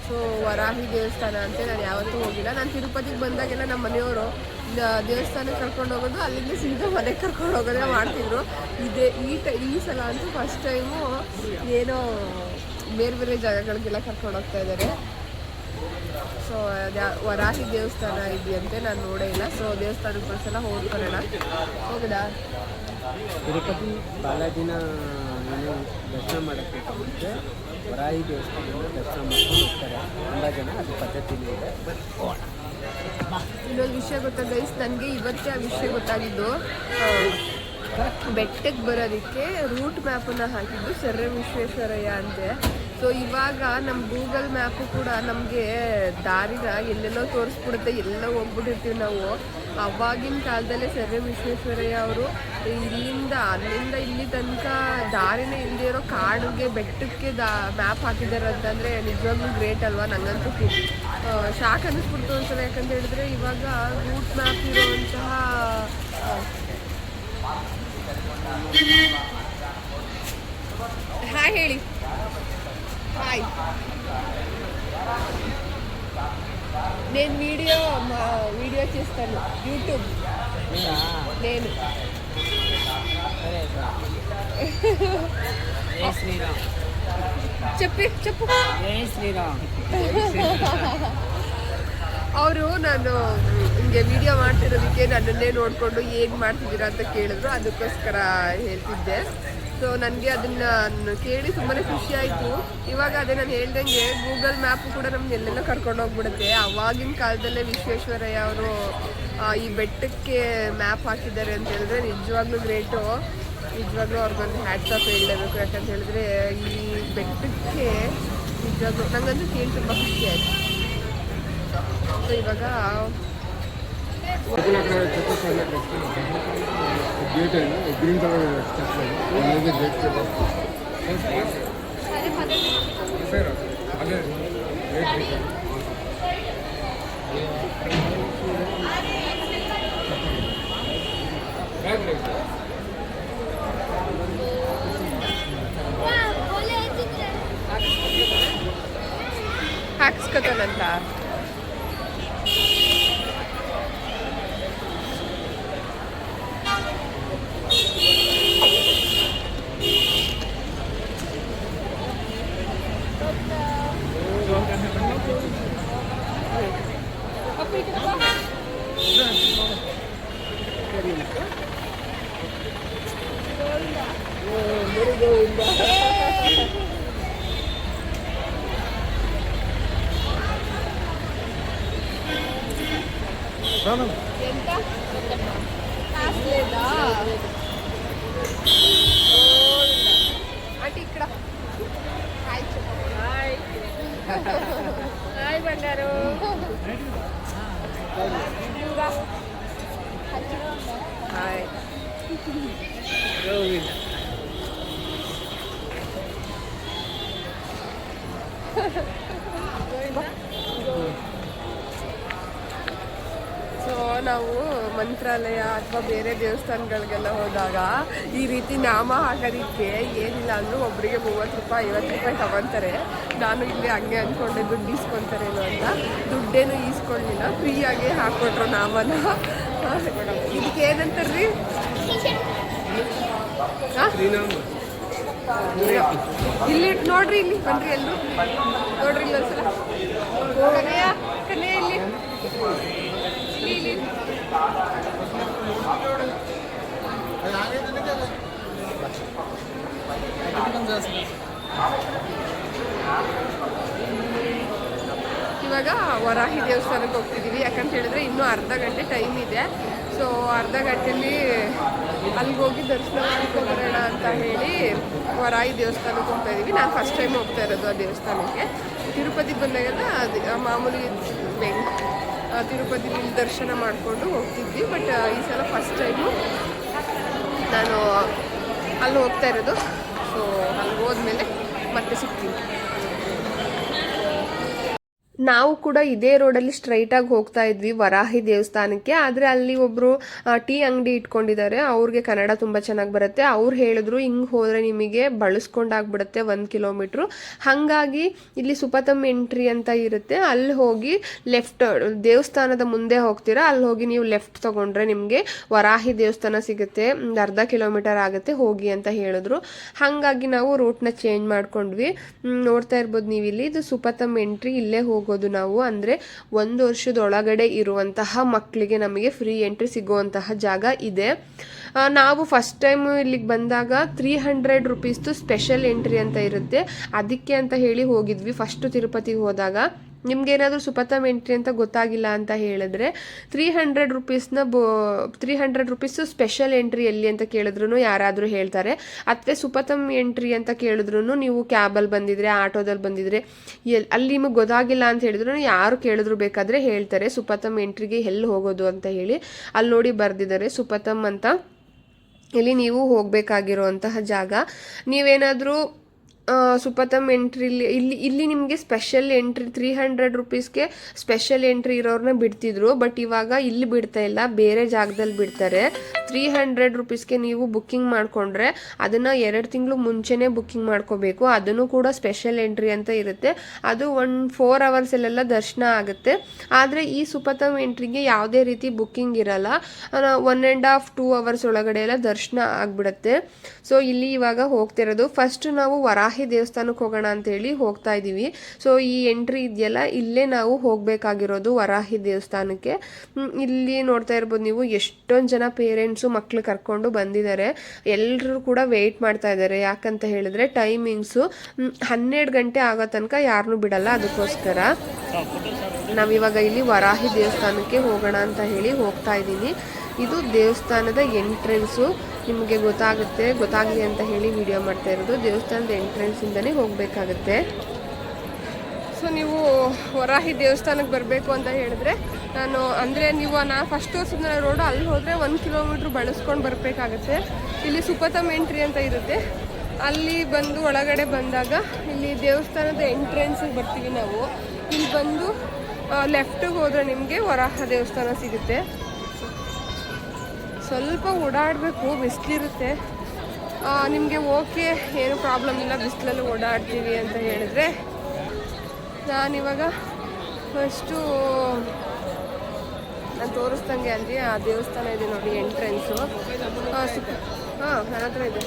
ಸೊ ವರಾಹಿ ದೇವಸ್ಥಾನ ಅಂತ ನಾನು ಯಾವತ್ತೂ ಹೋಗಿಲ್ಲ. ನಾನು ತಿರುಪತಿಗೆ ಬಂದಾಗೆಲ್ಲ ನಮ್ಮ ಮನೆಯವರು ದೇವಸ್ಥಾನಕ್ಕೆ ಕರ್ಕೊಂಡು ಹೋಗೋದು, ಅಲ್ಲಿಂದ ಸೀದಾ ಮನೆಗೆ ಕರ್ಕೊಂಡು ಹೋಗೋದೇ ಮಾಡ್ತಿದ್ರು. ಈ ಸಲ ಅಂತೂ ಫಸ್ಟ್ ಟೈಮು ಏನೋ ಬೇರೆ ಬೇರೆ ಜಾಗಗಳಿಗೆಲ್ಲ ಕರ್ಕೊಂಡು ಹೋಗ್ತಾ ಇದ್ದಾರೆ. ಸೊ ವರಾಹಿ ದೇವಸ್ಥಾನ ಇದೆಯಂತೆ, ನಾನು ನೋಡೇ ಇಲ್ಲ. ಸೊ ದೇವಸ್ಥಾನಕ್ಕೆ ಒಂದ್ಸಲ ಹೋಗ್ಕೊಳ್ಳೋಣ. ಹೋಗದಾ? ತಿರುಪತಿ ಬಾಲಾಜಿನ ಏನು ದರ್ಶನ ಮಾಡೋಕ್ಕೆ ಮುಂಚೆ ವರಾಹಿ ದೇವಸ್ಥಾನದ ದರ್ಶನ ಮಾಡ್ಕೊಂಡು ಹೋಗ್ತಾರೆ ತುಂಬ ಜನ. ಅದು ಪದ್ಧತಿನೇ ಇದೆ. ಇನ್ನೊಂದು ವಿಷಯ ಗೊತ್ತಾ ಗೈಸ್, ನನಗೆ ಇವತ್ತೇ ಆ ವಿಷಯ ಗೊತ್ತಾಗಿದ್ದು. ಬೆಟ್ಟಕ್ಕೆ ಬರೋದಕ್ಕೆ ರೂಟ್ ಮ್ಯಾಪನ್ನು ಹಾಕಿದ್ದು ಸರ್ರೆ ವಿಶ್ವೇಶ್ವರಯ್ಯ ಅಂತೆ. ಸೊ ಇವಾಗ ನಮ್ಮ ಗೂಗಲ್ ಮ್ಯಾಪು ಕೂಡ ನಮಗೆ ದಾರಿನ ಎಲ್ಲೆಲ್ಲೋ ತೋರಿಸ್ಬಿಡುತ್ತೆ, ಎಲ್ಲೋ ಹೋಗ್ಬಿಟ್ಟಿರ್ತೀವಿ ನಾವು. ಅವಾಗಿನ ಕಾಲದಲ್ಲೇ ಸರ್ರೆ ವಿಶ್ವೇಶ್ವರಯ್ಯ ಅವರು ಅಲ್ಲಿಂದ ಇಲ್ಲಿ ತನಕ ದಾರಿನೇ ಇಲ್ಲದೆ ಇರೋ ಕಾಡಿಗೆ ಬೆಟ್ಟಕ್ಕೆ ಮ್ಯಾಪ್ ಹಾಕಿದ್ದಾರೆ ಅಂತಂದರೆ ನಿಜವಾಗ್ಲೂ ಗ್ರೇಟ್ ಅಲ್ವಾ? ನನಗಂತೂ ಶಾಕ್ ಅನ್ನಿಸ್ಬಿಡ್ತು ಒಂದ್ಸಲ. ಯಾಕಂತ ಹೇಳಿದ್ರೆ ಇವಾಗ ರೂಟ್ ಮ್ಯಾಪ್ ಇರುವಂತಹ ಹಾಯ್ ಹೇಳಿ. ಹಾಯ್, నేను వీడియో చేస్తాను యూట్యూబ్. నేను చెప్పు. ಅವರು ನಾನು ಹಿಂಗೆ ವಿಡಿಯೋ ಮಾಡ್ತಿರೋದಕ್ಕೆ ನನ್ನನ್ನೇ ನೋಡಿಕೊಂಡು ಏನು ಮಾಡ್ತಿದ್ದೀರಾ ಅಂತ ಕೇಳಿದ್ರು, ಅದಕ್ಕೋಸ್ಕರ ಹೇಳ್ತಿದ್ದೆ. ಸೊ ನನಗೆ ಅದನ್ನು ಕೇಳಿ ತುಂಬಾ ಖುಷಿ ಆಯಿತು. ಇವಾಗ ಅದೇ ನಾನು ಹೇಳ್ದಂಗೆ ಗೂಗಲ್ ಮ್ಯಾಪು ಕೂಡ ನಮ್ಗೆ ಎಲ್ಲೆಲ್ಲ ಕರ್ಕೊಂಡು ಹೋಗ್ಬಿಡುತ್ತೆ. ಆವಾಗಿನ ಕಾಲದಲ್ಲೇ ವಿಶ್ವೇಶ್ವರಯ್ಯ ಅವರು ಈ ಬೆಟ್ಟಕ್ಕೆ ಮ್ಯಾಪ್ ಹಾಕಿದ್ದಾರೆ ಅಂತ ಹೇಳಿದ್ರೆ ನಿಜವಾಗ್ಲೂ ಗ್ರೇಟು. ನಿಜವಾಗ್ಲೂ ಅವ್ರಿಗೊಂದು ಹ್ಯಾಟ್ಸ್ ಆಫ್ ಹೇಳಲೇಬೇಕು. ಯಾಕಂತ ಹೇಳಿದ್ರೆ ಈ ಬೆಟ್ಟಕ್ಕೆ ನಿಜವಾಗ್ಲೂ ನಂಗಂತೂ ಕೇಳಿ ತುಂಬ ಖುಷಿ ಆಯಿತು. ಸೊ ಇವಾಗ ಗ್ರೀನ್ ಕಲರ್ ಸರ್ ಅದೇ ಹಾಕ್ಸ್ಕೊತಾನಂತ. ఎంత లేదా అంటే ఇక్కడ హాయ్ హాయ్ హాయ్ బంగారు హాయ్. ಸೊ ನಾವು ಮಂತ್ರಾಲಯ ಅಥವಾ ಬೇರೆ ದೇವಸ್ಥಾನಗಳಿಗೆಲ್ಲ ಹೋದಾಗ ಈ ರೀತಿ ನಾಮ ಹಾಕೋದಕ್ಕೆ ಏನಿಲ್ಲ ಅಂದರೂ ಒಬ್ಬರಿಗೆ 30 ರೂಪಾಯಿ 50 ರೂಪಾಯಿ ತಗೊತಾರೆ. ನಾನು ಇಲ್ಲಿ ಹಂಗೆ ಅಂದ್ಕೊಂಡೆ ದುಡ್ಡು ಈಸ್ಕೊತಾರೇನೋ ಅಂತ. ದುಡ್ಡೇನು ಈಸ್ಕೊಳ್ಳಿಲ್ಲ, ಫ್ರೀಯಾಗಿ ಹಾಕ್ಕೊಟ್ರು ನಾಮನ. ಇದಕ್ಕೆ ಏನಂತಾರ್ರಿ? ಇಲ್ಲಿ ನೋಡ್ರಿ, ಇಲ್ಲಿ ಬನ್ರಿ ಎಲ್ಲರೂ ನೋಡ್ರಿ. ಇಲ್ಲಿ ಒಂದ್ಸಲ ಕನೆಯ ಇಲ್ಲಿ ಇಲ್ಲಿ ಇವಾಗ ವರಾಹಿ ದೇವಸ್ಥಾನಕ್ಕೆ ಹೋಗ್ತಿದ್ದೀವಿ. ಯಾಕಂತ ಹೇಳಿದ್ರೆ ಇನ್ನೂ ಅರ್ಧ ಗಂಟೆ ಟೈಮ್ ಇದೆ. ಸೊ ಅರ್ಧ ಗಂಟೆಯಲ್ಲಿ ಅಲ್ಲಿಗೆ ಹೋಗಿ ದರ್ಶನ ಮಾಡ್ಕೊಂಬರೋಣ ಅಂತ ಹೇಳಿ ವರಾಹಿ ದೇವಸ್ಥಾನಕ್ಕೆ ಹೋಗ್ತಾ ಇದ್ದೀವಿ. ನಾನು ಫಸ್ಟ್ ಟೈಮ್ ಹೋಗ್ತಾ ಇರೋದು ಆ ದೇವಸ್ಥಾನಕ್ಕೆ. ತಿರುಪತಿಗೆ ಬಂದಾಗೆಲ್ಲ ಮಾಮೂಲಿ ತಿರುಪತಿಲಿ ದರ್ಶನ ಮಾಡಿಕೊಂಡು ಹೋಗ್ತಿದ್ವಿ. ಬಟ್ ಈ ಸಲ ಫಸ್ಟ್ ಟೈಮು ನಾನು ಅಲ್ಲಿ ಹೋಗ್ತಾ ಇರೋದು. ಸೊ ಅಲ್ಲಿ ಹೋದ್ಮೇಲೆ ಮತ್ತೆ ಸಿಗ್ತೀನಿ. ನಾವು ಕೂಡ ಇದೇ ರೋಡಲ್ಲಿ ಸ್ಟ್ರೈಟಾಗಿ ಹೋಗ್ತಾ ಇದ್ವಿ ವರಾಹಿ ದೇವಸ್ಥಾನಕ್ಕೆ. ಆದರೆ ಅಲ್ಲಿ ಒಬ್ಬರು ಟೀ ಅಂಗಡಿ ಇಟ್ಕೊಂಡಿದ್ದಾರೆ. ಅವ್ರಿಗೆ ಕನ್ನಡ ತುಂಬ ಚೆನ್ನಾಗಿ ಬರುತ್ತೆ. ಅವ್ರು ಹೇಳಿದ್ರು ಹಿಂಗೆ ಹೋದರೆ ನಿಮಗೆ ಬಳಸ್ಕೊಂಡಾಗ್ಬಿಡುತ್ತೆ 1 ಕಿಲೋಮೀಟ್ರು. ಹಾಗಾಗಿ ಇಲ್ಲಿ ಸುಪತಮ್ ಎಂಟ್ರಿ ಅಂತ ಇರುತ್ತೆ, ಅಲ್ಲಿ ಹೋಗಿ ಲೆಫ್ಟ್ ದೇವಸ್ಥಾನದ ಮುಂದೆ ಹೋಗ್ತೀರಾ, ಅಲ್ಲಿ ಹೋಗಿ ನೀವು ಲೆಫ್ಟ್ ತೊಗೊಂಡ್ರೆ ನಿಮಗೆ ವರಾಹಿ ದೇವಸ್ಥಾನ ಸಿಗುತ್ತೆ. ಒಂದು ಅರ್ಧ ಕಿಲೋಮೀಟರ್ ಆಗುತ್ತೆ ಹೋಗಿ ಅಂತ ಹೇಳಿದ್ರು. ಹಾಗಾಗಿ ನಾವು ರೂಟ್ನ ಚೇಂಜ್ ಮಾಡ್ಕೊಂಡ್ವಿ. ನೋಡ್ತಾ ಇರ್ಬೋದು ನೀವು ಇಲ್ಲಿ, ಇದು ಸುಪತಮ್ ಎಂಟ್ರಿ. ಇಲ್ಲೇ ಹೋಗೋದು ನಾವು. ಅಂದರೆ 1 ವರ್ಷದೊಳಗಡೆ ಇರುವಂತಹ ಮಕ್ಕಳಿಗೆ ನಮಗೆ ಫ್ರೀ ಎಂಟ್ರಿ ಸಿಗುವಂತಹ ಜಾಗ ಇದೆ. ನಾವು ಫಸ್ಟ್ ಟೈಮ್ ಇಲ್ಲಿಗೆ ಬಂದಾಗ 300 ರುಪೀಸ್ದು ಸ್ಪೆಷಲ್ ಎಂಟ್ರಿ ಅಂತ ಇರುತ್ತೆ, ಅದಕ್ಕೆ ಅಂತ ಹೇಳಿ ಹೋಗಿದ್ವಿ ಫಸ್ಟು ತಿರುಪತಿಗೆ ಹೋದಾಗ. ನಿಮ್ಗೇನಾದರೂ ಸುಪತಮ್ ಎಂಟ್ರಿ ಅಂತ ಗೊತ್ತಾಗಿಲ್ಲ ಅಂತ ಹೇಳಿದ್ರೆ 300 ರುಪೀಸು ಸ್ಪೆಷಲ್ ಎಂಟ್ರಿ ಎಲ್ಲಿ ಅಂತ ಕೇಳಿದ್ರು ಯಾರಾದರೂ ಹೇಳ್ತಾರೆ. ಅಥವಾ ಸುಪತಮ್ ಎಂಟ್ರಿ ಅಂತ ಕೇಳಿದ್ರು ನೀವು ಕ್ಯಾಬಲ್ಲಿ ಬಂದಿದ್ರೆ, ಆಟೋದಲ್ಲಿ ಬಂದಿದ್ರೆ, ಅಲ್ಲಿ ನಿಮಗೆ ಗೊತ್ತಾಗಿಲ್ಲ ಅಂತ ಹೇಳಿದ್ರು ಯಾರು ಕೇಳಿದ್ರು ಬೇಕಾದರೆ ಹೇಳ್ತಾರೆ ಸುಪತಮ್ ಎಂಟ್ರಿಗೆ ಎಲ್ಲಿ ಹೋಗೋದು ಅಂತ ಹೇಳಿ. ಅಲ್ಲಿ ನೋಡಿ ಬರೆದಿದ್ದಾರೆ ಸುಪತಮ್ ಅಂತ. ಇಲ್ಲಿ ನೀವು ಹೋಗಬೇಕಾಗಿರುವಂತಹ ಜಾಗ. ನೀವೇನಾದರೂ ಸುಪತಮ್ ಎಂಟ್ರಿಲಿ ಇಲ್ಲಿ ನಿಮಗೆ ಸ್ಪೆಷಲ್ ಎಂಟ್ರಿ 300 ರುಪೀಸ್ಗೆ ಸ್ಪೆಷಲ್ ಎಂಟ್ರಿ ಇರೋರನ್ನ ಬಿಡ್ತಿದ್ರು. ಬಟ್ ಇವಾಗ ಇಲ್ಲಿ ಬಿಡ್ತಾ ಇಲ್ಲ, ಬೇರೆ ಜಾಗದಲ್ಲಿ ಬಿಡ್ತಾರೆ. 300 ರುಪೀಸ್ಗೆ ನೀವು ಬುಕ್ಕಿಂಗ್ ಮಾಡಿಕೊಂಡ್ರೆ ಅದನ್ನು 2 ತಿಂಗಳು ಮುಂಚೆನೇ ಬುಕ್ಕಿಂಗ್ ಮಾಡ್ಕೋಬೇಕು. ಅದನ್ನು ಕೂಡ ಸ್ಪೆಷಲ್ ಎಂಟ್ರಿ ಅಂತ ಇರುತ್ತೆ. ಅದು 4 ಅವರ್ಸಲ್ಲೆಲ್ಲ ದರ್ಶನ ಆಗುತ್ತೆ. ಆದರೆ ಈ ಸುಪತಮ್ ಎಂಟ್ರಿಗೆ ಯಾವುದೇ ರೀತಿ ಬುಕ್ಕಿಂಗ್ ಇರಲ್ಲ. 1.5-2 ಅವರ್ಸ್ ಒಳಗಡೆ ಎಲ್ಲ ದರ್ಶನ ಆಗಿಬಿಡುತ್ತೆ. ಸೊ ಇಲ್ಲಿ ಇವಾಗ ಹೋಗ್ತಿರೋದು ಫಸ್ಟ್ ನಾವು ವರಾಹಿ ದೇವಸ್ಥಾನಕ್ಕೆ ಹೋಗೋಣ ಅಂತ ಹೇಳಿ ಹೋಗ್ತಾ ಇದ್ದೀವಿ. ಸೊ ಈ ಎಂಟ್ರಿ ಇದೆಯಲ್ಲ, ಇಲ್ಲೇ ನಾವು ಹೋಗಬೇಕಾಗಿರೋದು ವರಾಹಿ ದೇವಸ್ಥಾನಕ್ಕೆ. ಇಲ್ಲಿ ನೋಡ್ತಾ ಇರ್ಬೋದು ನೀವು, ಎಷ್ಟೊಂದು ಜನ ಪೇರೆಂಟ್ಸು ಮಕ್ಳು ಕರ್ಕೊಂಡು ಬಂದಿದ್ದಾರೆ. ಎಲ್ಲರೂ ಕೂಡ ವೆಯ್ಟ್ ಮಾಡ್ತಾ ಇದ್ದಾರೆ. ಯಾಕಂತ ಹೇಳಿದ್ರೆ ಟೈಮಿಂಗ್ಸು 12 ಗಂಟೆ ಆಗೋ ತನಕ ಯಾರನ್ನೂ ಬಿಡಲ್ಲ. ಅದಕ್ಕೋಸ್ಕರ ನಾವಿವಾಗ ಇಲ್ಲಿ ವರಾಹಿ ದೇವಸ್ಥಾನಕ್ಕೆ ಹೋಗೋಣ ಅಂತ ಹೇಳಿ ಹೋಗ್ತಾ ಇದ್ದೀನಿ. ಇದು ದೇವಸ್ಥಾನದ ಎಂಟ್ರೆನ್ಸು. ನಿಮಗೆ ಗೊತ್ತಾಗಲಿ ಅಂತ ಹೇಳಿ ವಿಡಿಯೋ ಮಾಡ್ತಾ ಇರೋದು. ದೇವಸ್ಥಾನದ ಎಂಟ್ರೆನ್ಸಿಂದನೇ ಹೋಗಬೇಕಾಗತ್ತೆ. ಸೊ ನೀವು ವರಾಹಿ ದೇವಸ್ಥಾನಕ್ಕೆ ಬರಬೇಕು ಅಂತ ಹೇಳಿದ್ರೆ ನೀವು ಫಸ್ಟ್ ತೋರಿಸಿದ ರೋಡು ಅಲ್ಲಿ ಹೋದರೆ 1 ಕಿಲೋಮೀಟ್ರ್ ಬಳಸ್ಕೊಂಡು ಬರಬೇಕಾಗತ್ತೆ. ಇಲ್ಲಿ ಸುಪತಮ್ ಎಂಟ್ರಿ ಅಂತ ಇರುತ್ತೆ. ಅಲ್ಲಿ ಬಂದು ಒಳಗಡೆ ಬಂದಾಗ ಇಲ್ಲಿ ದೇವಸ್ಥಾನದ ಎಂಟ್ರೆನ್ಸಿಗೆ ಬರ್ತೀವಿ ನಾವು. ಇಲ್ಲಿ ಬಂದು ಲೆಫ್ಟಿಗೆ ಹೋದರೆ ನಿಮಗೆ ವರಾಹ ದೇವಸ್ಥಾನ ಸಿಗುತ್ತೆ. ಸ್ವಲ್ಪ ಓಡಾಡಬೇಕು, ಬಿಸಿಲಿರುತ್ತೆ. ನಿಮಗೆ ಓಕೆ, ಏನು ಪ್ರಾಬ್ಲಮ್ ಇಲ್ಲ, ಬಿಸಿಲಲ್ಲಿ ಓಡಾಡ್ತೀವಿ ಅಂತ ಹೇಳಿದ್ರೆ. ನಾನಿವಾಗ ಫಸ್ಟು ನಾನು ತೋರಿಸ್ದಂಗೆ ಅಲ್ಲಿ ಆ ದೇವಸ್ಥಾನ ಇದೆ ನೋಡಿ, ಎಂಟ್ರೆನ್ಸು. ನನ್ನ ಹತ್ರ ಇದೆ.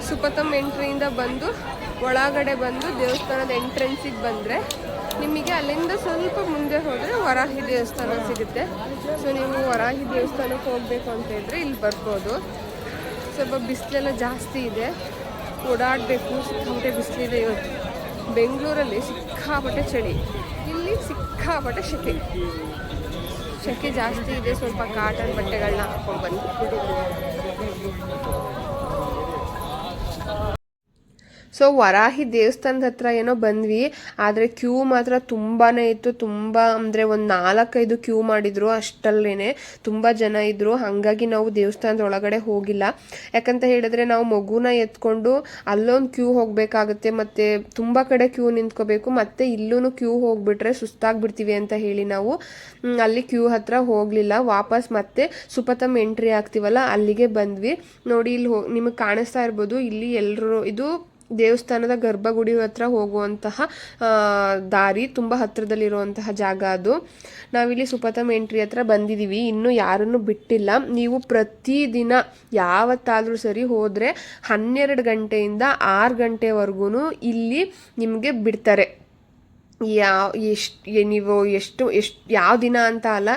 ಸುಪತಮ್ ಎಂಟ್ರಿಯಿಂದ ಬಂದು ಒಳಗಡೆ ಬಂದು ದೇವಸ್ಥಾನದ ಎಂಟ್ರೆನ್ಸಿಗೆ ಬಂದರೆ ನಿಮಗೆ ಅಲ್ಲಿಂದ ಸ್ವಲ್ಪ ಮುಂದೆ ಹೋದರೆ ವರಾಹಿ ದೇವಸ್ಥಾನ ಸಿಗುತ್ತೆ. ಸೊ ನೀವು ವರಾಹಿ ದೇವಸ್ಥಾನಕ್ಕೆ ಹೋಗಬೇಕು ಅಂತ ಹೇಳಿದ್ರೆ ಇಲ್ಲಿ ಬರ್ಬೋದು. ಸ್ವಲ್ಪ ಬಿಸಿಲೆಲ್ಲ ಜಾಸ್ತಿ ಇದೆ, ಓಡಾಡಬೇಕು. ಸಿಕ್ಕಾಪಟ್ಟೆ ಬಿಸಿಲಿದೆ ಇವತ್ತು. ಬೆಂಗಳೂರಲ್ಲಿ ಸಿಕ್ಕಾಪಟ್ಟೆ ಚಳಿ, ಇಲ್ಲಿ ಸಿಕ್ಕಾಪಟ್ಟೆ ಶೆಕೆ ಜಾಸ್ತಿ ಇದೆ. ಸ್ವಲ್ಪ ಕಾಟನ್ ಬಟ್ಟೆಗಳನ್ನ ಹಾಕೊಂಡು ಬನ್ನಿ. ಸೊ ವರಾಹಿ ದೇವಸ್ಥಾನದ ಹತ್ರ ಏನೋ ಬಂದ್ವಿ, ಆದರೆ ಕ್ಯೂ ಮಾತ್ರ ತುಂಬಾ ಇತ್ತು. ತುಂಬ ಅಂದರೆ ಒಂದು 4-5 ಕ್ಯೂ ಮಾಡಿದ್ರು. ಅಷ್ಟಲ್ಲೇ ತುಂಬ ಜನ ಇದ್ದರು. ಹಾಗಾಗಿ ನಾವು ದೇವಸ್ಥಾನದ ಒಳಗಡೆ ಹೋಗಿಲ್ಲ. ಯಾಕಂತ ಹೇಳಿದ್ರೆ ನಾವು ಮಗುನ ಎತ್ಕೊಂಡು ಅಲ್ಲೊಂದು ಕ್ಯೂ ಹೋಗಬೇಕಾಗುತ್ತೆ, ಮತ್ತು ತುಂಬ ಕಡೆ ಕ್ಯೂ ನಿಂತ್ಕೋಬೇಕು. ಮತ್ತು ಇಲ್ಲೂ ಕ್ಯೂ ಹೋಗಿಬಿಟ್ರೆ ಸುಸ್ತಾಗ್ಬಿಡ್ತೀವಿ ಅಂತ ಹೇಳಿ ನಾವು ಅಲ್ಲಿ ಕ್ಯೂ ಹತ್ರ ಹೋಗಲಿಲ್ಲ. ವಾಪಸ್ ಮತ್ತೆ ಸುಪತಮ್ ಎಂಟ್ರಿ ಆಗ್ತೀವಲ್ಲ ಅಲ್ಲಿಗೆ ಬಂದ್ವಿ. ನೋಡಿ ಇಲ್ಲಿ ನಿಮಗೆ ಕಾಣಿಸ್ತಾ ಇರ್ಬೋದು, ಇಲ್ಲಿ ಎಲ್ಲರೂ ಇದು ದೇವಸ್ಥಾನದ ಗರ್ಭಗುಡಿ ಹತ್ರ ಹೋಗುವಂತಹ ದಾರಿ, ತುಂಬ ಹತ್ತಿರದಲ್ಲಿರುವಂತಹ ಜಾಗ ಅದು. ನಾವಿಲ್ಲಿ ಸುಪತಮ್ ಎಂಟ್ರಿ ಹತ್ರ ಬಂದಿದ್ದೀವಿ. ಇನ್ನೂ ಯಾರನ್ನು ಬಿಟ್ಟಿಲ್ಲ. ನೀವು ಪ್ರತಿದಿನ ಯಾವತ್ತಾದರೂ ಸರಿ ಹೋದರೆ 12 ಗಂಟೆಯಿಂದ 6 ಗಂಟೆವರೆಗೂ ಇಲ್ಲಿ ನಿಮಗೆ ಬಿಡ್ತಾರೆ. ಯಾವ ದಿನ ಅಂತ ಅಲ್ಲ,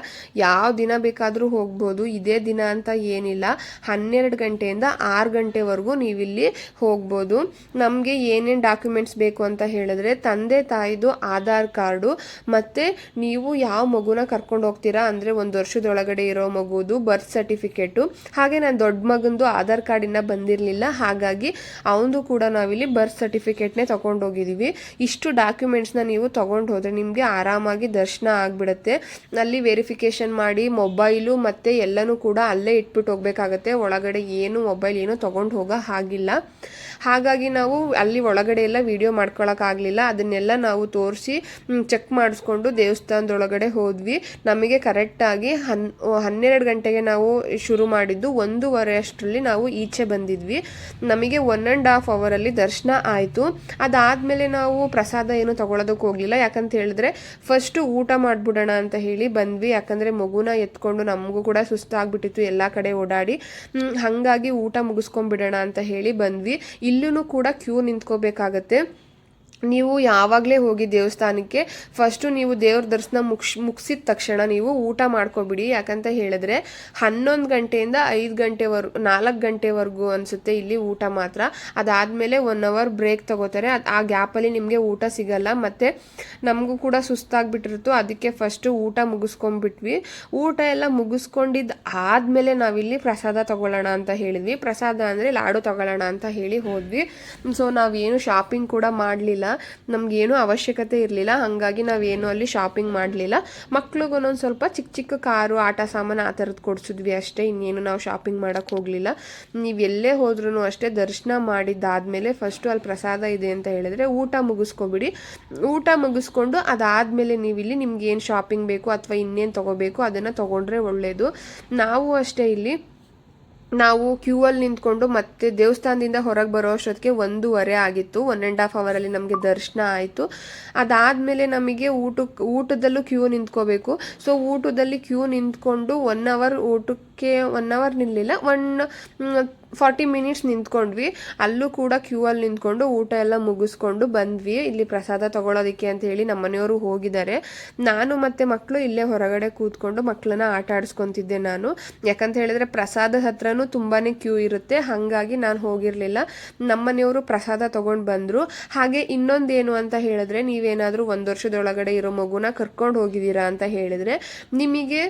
ಯಾವ ದಿನ ಬೇಕಾದರೂ ಹೋಗ್ಬೋದು. ಇದೇ ದಿನ ಅಂತ ಏನಿಲ್ಲ. 12 ಗಂಟೆಯಿಂದ 6 ಗಂಟೆವರೆಗೂ ನೀವಿಲ್ಲಿ ಹೋಗ್ಬೋದು. ನಮಗೆ ಏನೇನು ಡಾಕ್ಯುಮೆಂಟ್ಸ್ ಬೇಕು ಅಂತ ಹೇಳಿದ್ರೆ ತಂದೆ ತಾಯಿದು ಆಧಾರ್ ಕಾರ್ಡು, ಮತ್ತು ನೀವು ಯಾವ ಮಗುನ ಕರ್ಕೊಂಡು ಹೋಗ್ತೀರಾ ಅಂದರೆ 1 ವರ್ಷದೊಳಗಡೆ ಇರೋ ಮಗುದು ಬರ್ತ್ ಸರ್ಟಿಫಿಕೇಟು. ಹಾಗೆ ನಾನು ದೊಡ್ಡ ಮಗಂದು ಆಧಾರ್ ಕಾರ್ಡಿನ ಬಂದಿರಲಿಲ್ಲ, ಹಾಗಾಗಿ ಅವನದು ಕೂಡ ನಾವಿಲ್ಲಿ ಬರ್ತ್ ಸರ್ಟಿಫಿಕೇಟ್ನೇ ತೊಗೊಂಡೋಗಿದ್ದೀವಿ. ಇಷ್ಟು ಡಾಕ್ಯುಮೆಂಟ್ಸ್ನ ನೀವು ತೊಗೊಂಡು ಹೋದರೆ ನಿಮಗೆ ಆರಾಮಾಗಿ ದರ್ಶನ ಆಗಿಬಿಡುತ್ತೆ. ಅಲ್ಲಿ ವೆರಿಫಿಕೇಷನ್ ಮಾಡಿ ಮೊಬೈಲು ಮತ್ತು ಎಲ್ಲನೂ ಕೂಡ ಅಲ್ಲೇ ಇಟ್ಬಿಟ್ಟು ಹೋಗಬೇಕಾಗತ್ತೆ. ಒಳಗಡೆ ಏನು ಮೊಬೈಲ್ ಏನೂ ತೊಗೊಂಡು ಹೋಗೋ ಹಾಗಿಲ್ಲ. ಹಾಗಾಗಿ ನಾವು ಅಲ್ಲಿ ಒಳಗಡೆ ಎಲ್ಲ ವೀಡಿಯೋ ಮಾಡ್ಕೊಳಕ್ಕಾಗಲಿಲ್ಲ. ಅದನ್ನೆಲ್ಲ ನಾವು ತೋರಿಸಿ ಚೆಕ್ ಮಾಡಿಸ್ಕೊಂಡು ದೇವಸ್ಥಾನದೊಳಗಡೆ ಹೋದ್ವಿ. ನಮಗೆ ಕರೆಕ್ಟಾಗಿ 12 ಗಂಟೆಗೆ ನಾವು ಶುರು ಮಾಡಿದ್ದು, 1:15 ಅಷ್ಟರಲ್ಲಿ ನಾವು ಈಚೆ ಬಂದಿದ್ವಿ. ನಮಗೆ 1.5 ಅವರಲ್ಲಿ ದರ್ಶನ ಆಯಿತು. ಅದಾದಮೇಲೆ ನಾವು ಪ್ರಸಾದ ಏನು ತೊಗೊಳೋದಕ್ಕೆ ಹೋಗಲಿಲ್ಲ. ಯಾಕಂತ ಹೇಳಿದ್ರೆ ಫಸ್ಟು ಊಟ ಮಾಡಿಬಿಡೋಣ ಅಂತ ಹೇಳಿ ಬಂದ್ವಿ. ಯಾಕಂದರೆ ಮಗುನ ಎತ್ಕೊಂಡು ನಮಗೂ ಕೂಡ ಸುಸ್ತಾಗ್ಬಿಟ್ಟಿತ್ತು ಎಲ್ಲ ಕಡೆ ಓಡಾಡಿ. ಹಾಗಾಗಿ ಊಟ ಮುಗಿಸ್ಕೊಂಡ್ಬಿಡೋಣ ಅಂತ ಹೇಳಿ ಬಂದ್ವಿ. ಇಲ್ಲೂ ಕೂಡ ಕ್ಯೂ ನಿಂತ್ಕೋಬೇಕಾಗತ್ತೆ. ನೀವು ಯಾವಾಗಲೇ ಹೋಗಿ ದೇವಸ್ಥಾನಕ್ಕೆ ಫಸ್ಟು ನೀವು ದೇವ್ರ ದರ್ಶನ ಮುಗಿಸಿದ ತಕ್ಷಣ ನೀವು ಊಟ ಮಾಡ್ಕೊಬಿಡಿ. ಯಾಕಂತ ಹೇಳಿದ್ರೆ 11 ಗಂಟೆಯಿಂದ 5 ಗಂಟೆವರೆಗೂ 4 ಗಂಟೆವರೆಗೂ ಅನಿಸುತ್ತೆ ಇಲ್ಲಿ ಊಟ ಮಾತ್ರ. ಅದಾದಮೇಲೆ 1 ಅವರ್ ಬ್ರೇಕ್ ತಗೋತಾರೆ. ಆ ಗ್ಯಾಪಲ್ಲಿ ನಿಮಗೆ ಊಟ ಸಿಗಲ್ಲ. ಮತ್ತು ನಮಗೂ ಕೂಡ ಸುಸ್ತಾಗ್ಬಿಟ್ಟಿರುತ್ತೋ, ಅದಕ್ಕೆ ಫಸ್ಟು ಊಟ ಮುಗಿಸ್ಕೊಂಡ್ಬಿಟ್ವಿ. ಊಟ ಎಲ್ಲ ಮುಗಿಸ್ಕೊಂಡಿದ್ದು ಆದಮೇಲೆ ನಾವಿಲ್ಲಿ ಪ್ರಸಾದ ತೊಗೊಳ್ಳೋಣ ಅಂತ ಹೇಳಿದ್ವಿ. ಪ್ರಸಾದ ಅಂದರೆ ಲಾಡು ತೊಗೊಳ್ಳೋಣ ಅಂತ ಹೇಳಿ ಹೋದ್ವಿ. ಸೊ ನಾವೇನು ಶಾಪಿಂಗ್ ಕೂಡ ಮಾಡಲಿಲ್ಲ. ನಮಗೇನು ಅವಶ್ಯಕತೆ ಇರಲಿಲ್ಲ. ಹಾಗಾಗಿ ನಾವೇನು ಅಲ್ಲಿ ಶಾಪಿಂಗ್ ಮಾಡಲಿಲ್ಲ. ಮಕ್ಳಿಗೆ ಒಂದೊಂದು ಸ್ವಲ್ಪ ಚಿಕ್ಕ ಚಿಕ್ಕ ಕಾರು, ಆಟ ಸಾಮಾನು ಆ ಥರದ್ದು ಕೊಡಿಸಿದ್ವಿ ಅಷ್ಟೇ. ಇನ್ನೇನು ನಾವು ಶಾಪಿಂಗ್ ಮಾಡೋಕ್ಕೆ ಹೋಗಲಿಲ್ಲ. ನೀವು ಎಲ್ಲೇ ಹೋದ್ರೂ ಅಷ್ಟೇ ದರ್ಶನ ಮಾಡಿದ್ದಾದಮೇಲೆ ಫಸ್ಟು ಅಲ್ಲಿ ಪ್ರಸಾದ ಇದೆ ಅಂತ ಹೇಳಿದ್ರೆ ಊಟ ಮುಗಿಸ್ಕೊಬಿಡಿ. ಊಟ ಮುಗಿಸ್ಕೊಂಡು ಅದಾದಮೇಲೆ ನೀವಿಲ್ಲಿ ನಿಮ್ಗೇನು ಶಾಪಿಂಗ್ ಬೇಕು ಅಥವಾ ಇನ್ನೇನು ತೊಗೋಬೇಕು ಅದನ್ನು ತೊಗೊಂಡ್ರೆ ಒಳ್ಳೆಯದು. ನಾವು ಅಷ್ಟೇ ಇಲ್ಲಿ ನಾವು ಕ್ಯೂ ಅಲ್ಲಿ ನಿಂತ್ಕೊಂಡು ಮತ್ತೆ ದೇವಸ್ಥಾನದಿಂದ ಹೊರಗೆ ಬರೋ ಅಷ್ಟೊತ್ತಿಗೆ 1:15 ಆಗಿತ್ತು. 1.5 ಅವರಲ್ಲಿ ನಮಗೆ ದರ್ಶನ ಆಯಿತು. ಅದಾದಮೇಲೆ ನಮಗೆ ಊಟದಲ್ಲೂ ಕ್ಯೂ ನಿಂತ್ಕೋಬೇಕು. ಸೊ ಊಟದಲ್ಲಿ ಕ್ಯೂ ನಿಂತ್ಕೊಂಡು 1 ಅವರ್ ಊಟಕ್ಕೆ 1 ಅವರ್ ನಿಲ್ಲಿಲ್ಲ, 40 ಮಿನಿಟ್ಸ್ ನಿಂತ್ಕೊಂಡ್ವಿ. ಅಲ್ಲೂ ಕೂಡ ಕ್ಯೂ ಅಲ್ಲಿ ನಿಂತ್ಕೊಂಡು ಊಟ ಎಲ್ಲ ಮುಗಿಸ್ಕೊಂಡು ಬಂದ್ವಿ. ಇಲ್ಲಿ ಪ್ರಸಾದ ತೊಗೊಳೋದಕ್ಕೆ ಅಂತ ಹೇಳಿ ನಮ್ಮ ಮನೆಯವರು ಹೋಗಿದ್ದಾರೆ. ನಾನು ಮತ್ತು ಮಕ್ಕಳು ಇಲ್ಲೇ ಹೊರಗಡೆ ಕೂತ್ಕೊಂಡು ಮಕ್ಕಳನ್ನ ಆಟ ಆಡಿಸ್ಕೊತಿದ್ದೆ ನಾನು. ಯಾಕಂತ ಹೇಳಿದ್ರೆ ಪ್ರಸಾದ ಹತ್ರನೂ ತುಂಬಾ ಕ್ಯೂ ಇರುತ್ತೆ. ಹಾಗಾಗಿ ನಾನು ಹೋಗಿರಲಿಲ್ಲ. ನಮ್ಮ ಮನೆಯವರು ಪ್ರಸಾದ ತೊಗೊಂಡು ಬಂದರು. ಹಾಗೆ ಇನ್ನೊಂದೇನು ಅಂತ ಹೇಳಿದ್ರೆ, ನೀವೇನಾದರೂ 1 ವರ್ಷದೊಳಗಡೆ ಇರೋ ಮಗುನ ಕರ್ಕೊಂಡು ಹೋಗಿದ್ದೀರಾ ಅಂತ ಹೇಳಿದರೆ ನಿಮಗೆ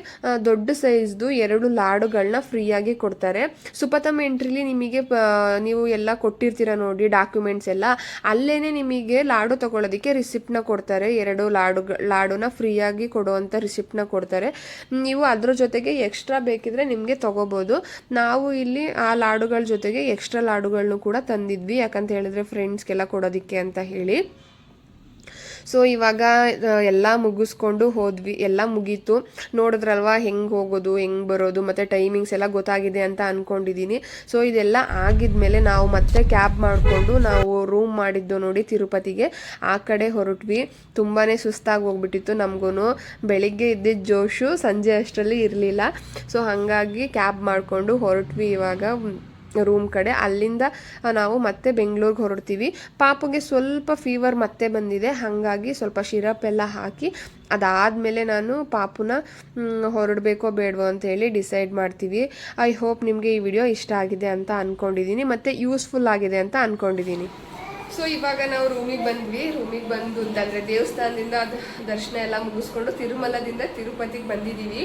ದೊಡ್ಡ ಸೈಜ್ದು 2 ಲಾಡುಗಳನ್ನ ಫ್ರೀಯಾಗಿ ಕೊಡ್ತಾರೆ. ಸುಪತಮ್ ಎಂಟ್ರಿಲಿ ನಿಮಗೆ ನೀವು ಎಲ್ಲ ಕೊಟ್ಟಿರ್ತೀರ ನೋಡಿ ಡಾಕ್ಯುಮೆಂಟ್ಸ್ ಎಲ್ಲ, ಅಲ್ಲೇನೆ ನಿಮಗೆ ಲಾಡು ತಗೊಳ್ಳೋದಕ್ಕೆ ರಿಸಿಪ್ಟ್ನ ಕೊಡ್ತಾರೆ. 2 ಲಾಡುನ ಫ್ರೀಯಾಗಿ ಕೊಡುವಂಥ ರಿಸಿಪ್ಟ್ನ ಕೊಡ್ತಾರೆ. ನೀವು ಅದ್ರ ಜೊತೆಗೆ ಎಕ್ಸ್ಟ್ರಾ ಬೇಕಿದ್ರೆ ನಿಮಗೆ ತಗೋಬೋದು. ನಾವು ಇಲ್ಲಿ ಆ ಲಾಡುಗಳ ಜೊತೆಗೆ ಎಕ್ಸ್ಟ್ರಾ ಲಾಡುಗಳನ್ನು ಕೂಡ ತಂದಿದ್ವಿ. ಯಾಕಂತ ಹೇಳಿದ್ರೆ ಫ್ರೆಂಡ್ಸ್ಗೆಲ್ಲ ಕೊಡೋದಕ್ಕೆ ಅಂತ ಹೇಳಿ. ಸೊ ಇವಾಗ ಎಲ್ಲ ಮುಗಿಸ್ಕೊಂಡು ಹೋದ್ವಿ. ಎಲ್ಲ ಮುಗೀತು. ನೋಡಿದ್ರಲ್ವ ಹೆಂಗೆ ಹೋಗೋದು ಹೆಂಗೆ ಬರೋದು ಮತ್ತು ಟೈಮಿಂಗ್ಸ್ ಎಲ್ಲ ಗೊತ್ತಾಗಿದೆ ಅಂತ ಅಂದ್ಕೊಂಡಿದ್ದೀನಿ. ಸೊ ಇದೆಲ್ಲ ಆಗಿದ್ಮೇಲೆ ನಾವು ಮತ್ತೆ ಕ್ಯಾಬ್ ಮಾಡಿಕೊಂಡು ನಾವು ರೂಮ್ ಮಾಡಿದ್ದು ನೋಡಿ ತಿರುಪತಿಗೆ, ಆ ಕಡೆ ಹೊರಟ್ವಿ. ತುಂಬಾ ಸುಸ್ತಾಗಿ ಹೋಗ್ಬಿಟ್ಟಿತ್ತು ನಮಗೂ. ಬೆಳಿಗ್ಗೆ ಇದ್ದಿದ್ದ ಜೋಶು ಸಂಜೆ ಅಷ್ಟರಲ್ಲಿ ಇರಲಿಲ್ಲ. ಸೊ ಹಾಗಾಗಿ ಕ್ಯಾಬ್ ಮಾಡಿಕೊಂಡು ಹೊರಟ್ವಿ ಇವಾಗ ರೂಮ್ ಕಡೆ. ಅಲ್ಲಿಂದ ನಾವು ಮತ್ತೆ ಬೆಂಗಳೂರಿಗೆ ಹೊರಡ್ತೀವಿ. ಪಾಪುಗೆ ಸ್ವಲ್ಪ ಫೀವರ್ ಮತ್ತೆ ಬಂದಿದೆ. ಹಾಗಾಗಿ ಸ್ವಲ್ಪ ಶಿರಪ್ ಎಲ್ಲ ಹಾಕಿ ಅದಾದಮೇಲೆ ನಾನು ಪಾಪುನ ಹೊರಡಬೇಕೋ ಬೇಡವೋ ಅಂತೇಳಿ ಡಿಸೈಡ್ ಮಾಡ್ತೀವಿ. ಐ ಹೋಪ್ ನಿಮಗೆ ಈ ವಿಡಿಯೋ ಇಷ್ಟ ಆಗಿದೆ ಅಂತ ಅಂದ್ಕೊಂಡಿದ್ದೀನಿ ಮತ್ತು ಯೂಸ್ಫುಲ್ ಆಗಿದೆ ಅಂತ ಅಂದ್ಕೊಂಡಿದ್ದೀನಿ. ಸೊ ಇವಾಗ ನಾವು ರೂಮಿಗೆ ಬಂದ್ವಿ. ರೂಮಿಗೆ ಬಂದು ಅಂತಂದರೆ ದೇವಸ್ಥಾನದಿಂದ ದರ್ಶನ ಎಲ್ಲ ಮುಗಿಸ್ಕೊಂಡು ತಿರುಮಲದಿಂದ ತಿರುಪತಿಗೆ ಬಂದಿದ್ದೀವಿ.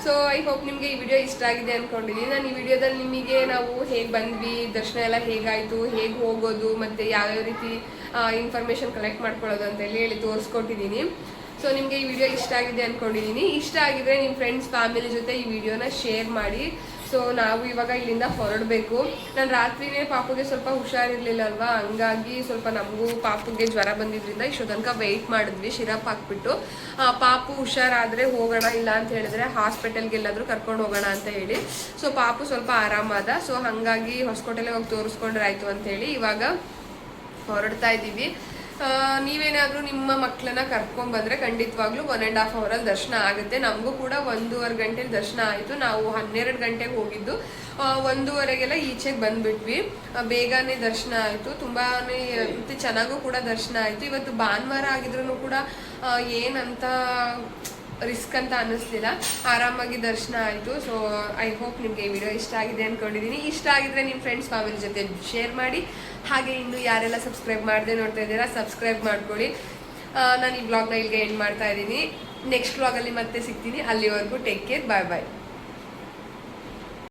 ಸೊ ಐ ಹೋಪ್ ನಿಮಗೆ ಈ ವಿಡಿಯೋ ಇಷ್ಟ ಆಗಿದೆ ಅಂದ್ಕೊಂಡಿದ್ದೀನಿ. ನಾನು ಈ ವಿಡಿಯೋದಲ್ಲಿ ನಿಮಗೆ ನಾವು ಹೇಗೆ ಬಂದ್ವಿ, ದರ್ಶನ ಎಲ್ಲ ಹೇಗಾಯಿತು, ಹೇಗೆ ಹೋಗೋದು ಮತ್ತು ಯಾವ್ಯಾವ ರೀತಿ ಇನ್ಫಾರ್ಮೇಷನ್ ಕಲೆಕ್ಟ್ ಮಾಡ್ಕೊಳ್ಳೋದು ಅಂತ ಹೇಳಿ ತೋರಿಸ್ಕೊಟ್ಟಿದ್ದೀನಿ. ಸೊ ನಿಮಗೆ ಈ ವಿಡಿಯೋ ಇಷ್ಟ ಆಗಿದೆ ಅಂದ್ಕೊಂಡಿದ್ದೀನಿ. ಇಷ್ಟ ಆಗಿದ್ರೆ ನಿಮ್ಮ ಫ್ರೆಂಡ್ಸ್ ಫ್ಯಾಮಿಲಿ ಜೊತೆ ಈ ವಿಡಿಯೋನ ಶೇರ್ ಮಾಡಿ. ಸೊ ನಾವು ಇವಾಗ ಇಲ್ಲಿಂದ ಹೊರಡಬೇಕು. ನಾನು ರಾತ್ರಿನೇ ಪಾಪುಗೆ ಸ್ವಲ್ಪ ಹುಷಾರಿರ್ಲಿಲ್ಲ ಅಲ್ವಾ, ಹಂಗಾಗಿ ಸ್ವಲ್ಪ ನಮಗೂ ಪಾಪುಗೆ ಜ್ವರ ಬಂದಿದ್ರಿಂದ ಇಷ್ಟೋ ತನಕ ವೆಯ್ಟ್ ಮಾಡಿದ್ವಿ ಸಿರಪ್ ಹಾಕ್ಬಿಟ್ಟು. ಪಾಪು ಹುಷಾರಾದರೆ ಹೋಗೋಣ, ಇಲ್ಲ ಅಂತ ಹೇಳಿದ್ರೆ ಹಾಸ್ಪಿಟಲ್ಗೆ ಎಲ್ಲಾದರೂ ಕರ್ಕೊಂಡು ಹೋಗೋಣ ಅಂತ ಹೇಳಿ. ಸೊ ಪಾಪು ಸ್ವಲ್ಪ ಆರಾಮಾದ. ಸೊ ಹಾಗಾಗಿ ಹೊಸಕೋಟೆಗೆ ಹೋಗಿ ತೋರಿಸ್ಕೊಂಡ್ರೆ ಆಯಿತು ಅಂತೇಳಿ ಇವಾಗ ಹೊರಡ್ತಾ ಇದ್ದೀವಿ. ನೀವೇನಾದರೂ ನಿಮ್ಮ ಮಕ್ಕಳನ್ನ ಕರ್ಕೊಂಡ್ಬಂದರೆ ಖಂಡಿತವಾಗ್ಲೂ 1.5 ಅವರಲ್ಲಿ ದರ್ಶನ ಆಗುತ್ತೆ. ನಮಗೂ ಕೂಡ 1:15 ಗಂಟೆಲಿ ದರ್ಶನ ಆಯಿತು. ನಾವು 12 ಗಂಟೆಗೆ ಹೋಗಿದ್ದು 1:15ಗೆಲ್ಲ ಈಚೆಗೆ ಬಂದುಬಿಟ್ವಿ. ಬೇಗನೆ ದರ್ಶನ ಆಯಿತು. ತುಂಬಾ ಚೆನ್ನಾಗೂ ಕೂಡ ದರ್ಶನ ಆಯಿತು. ಇವತ್ತು ಭಾನುವಾರ ಆಗಿದ್ರೂ ಕೂಡ ಏನಂತ ರಿಸ್ಕ್ ಅಂತ ಅನ್ನಿಸ್ಲಿಲ್ಲ, ಆರಾಮಾಗಿ ದರ್ಶನ ಆಯಿತು. ಸೊ ಐ ಹೋಪ್ ನಿಮಗೆ ಈ ವಿಡಿಯೋ ಇಷ್ಟ ಆಗಿದೆ ಅಂದ್ಕೊಂಡಿದ್ದೀನಿ. ಇಷ್ಟ ಆಗಿದ್ರೆ ನಿಮ್ಮ ಫ್ರೆಂಡ್ಸ್ ಫ್ಯಾಮಿಲಿ ಜೊತೆ ಶೇರ್ ಮಾಡಿ. ಹಾಗೆ ಇನ್ನು ಯಾರೆಲ್ಲ ಸಬ್ಸ್ಕ್ರೈಬ್ ಮಾಡದೆ ನೋಡ್ತಾ ಇದ್ದೀರಾ ಸಬ್ಸ್ಕ್ರೈಬ್ ಮಾಡ್ಕೊಳ್ಳಿ. ನಾನು ಈ ವ್ಲಾಗ್ನ ಇಲ್ಲಿಗೆ ಎಂಡ್ ಮಾಡ್ತಾ ಇದ್ದೀನಿ. ನೆಕ್ಸ್ಟ್ ವ್ಲಾಗಲ್ಲಿ ಮತ್ತೆ ಸಿಗ್ತೀನಿ. ಅಲ್ಲಿವರೆಗೂ ಟೇಕ್ ಕೇರ್, ಬಾಯ್ ಬಾಯ್.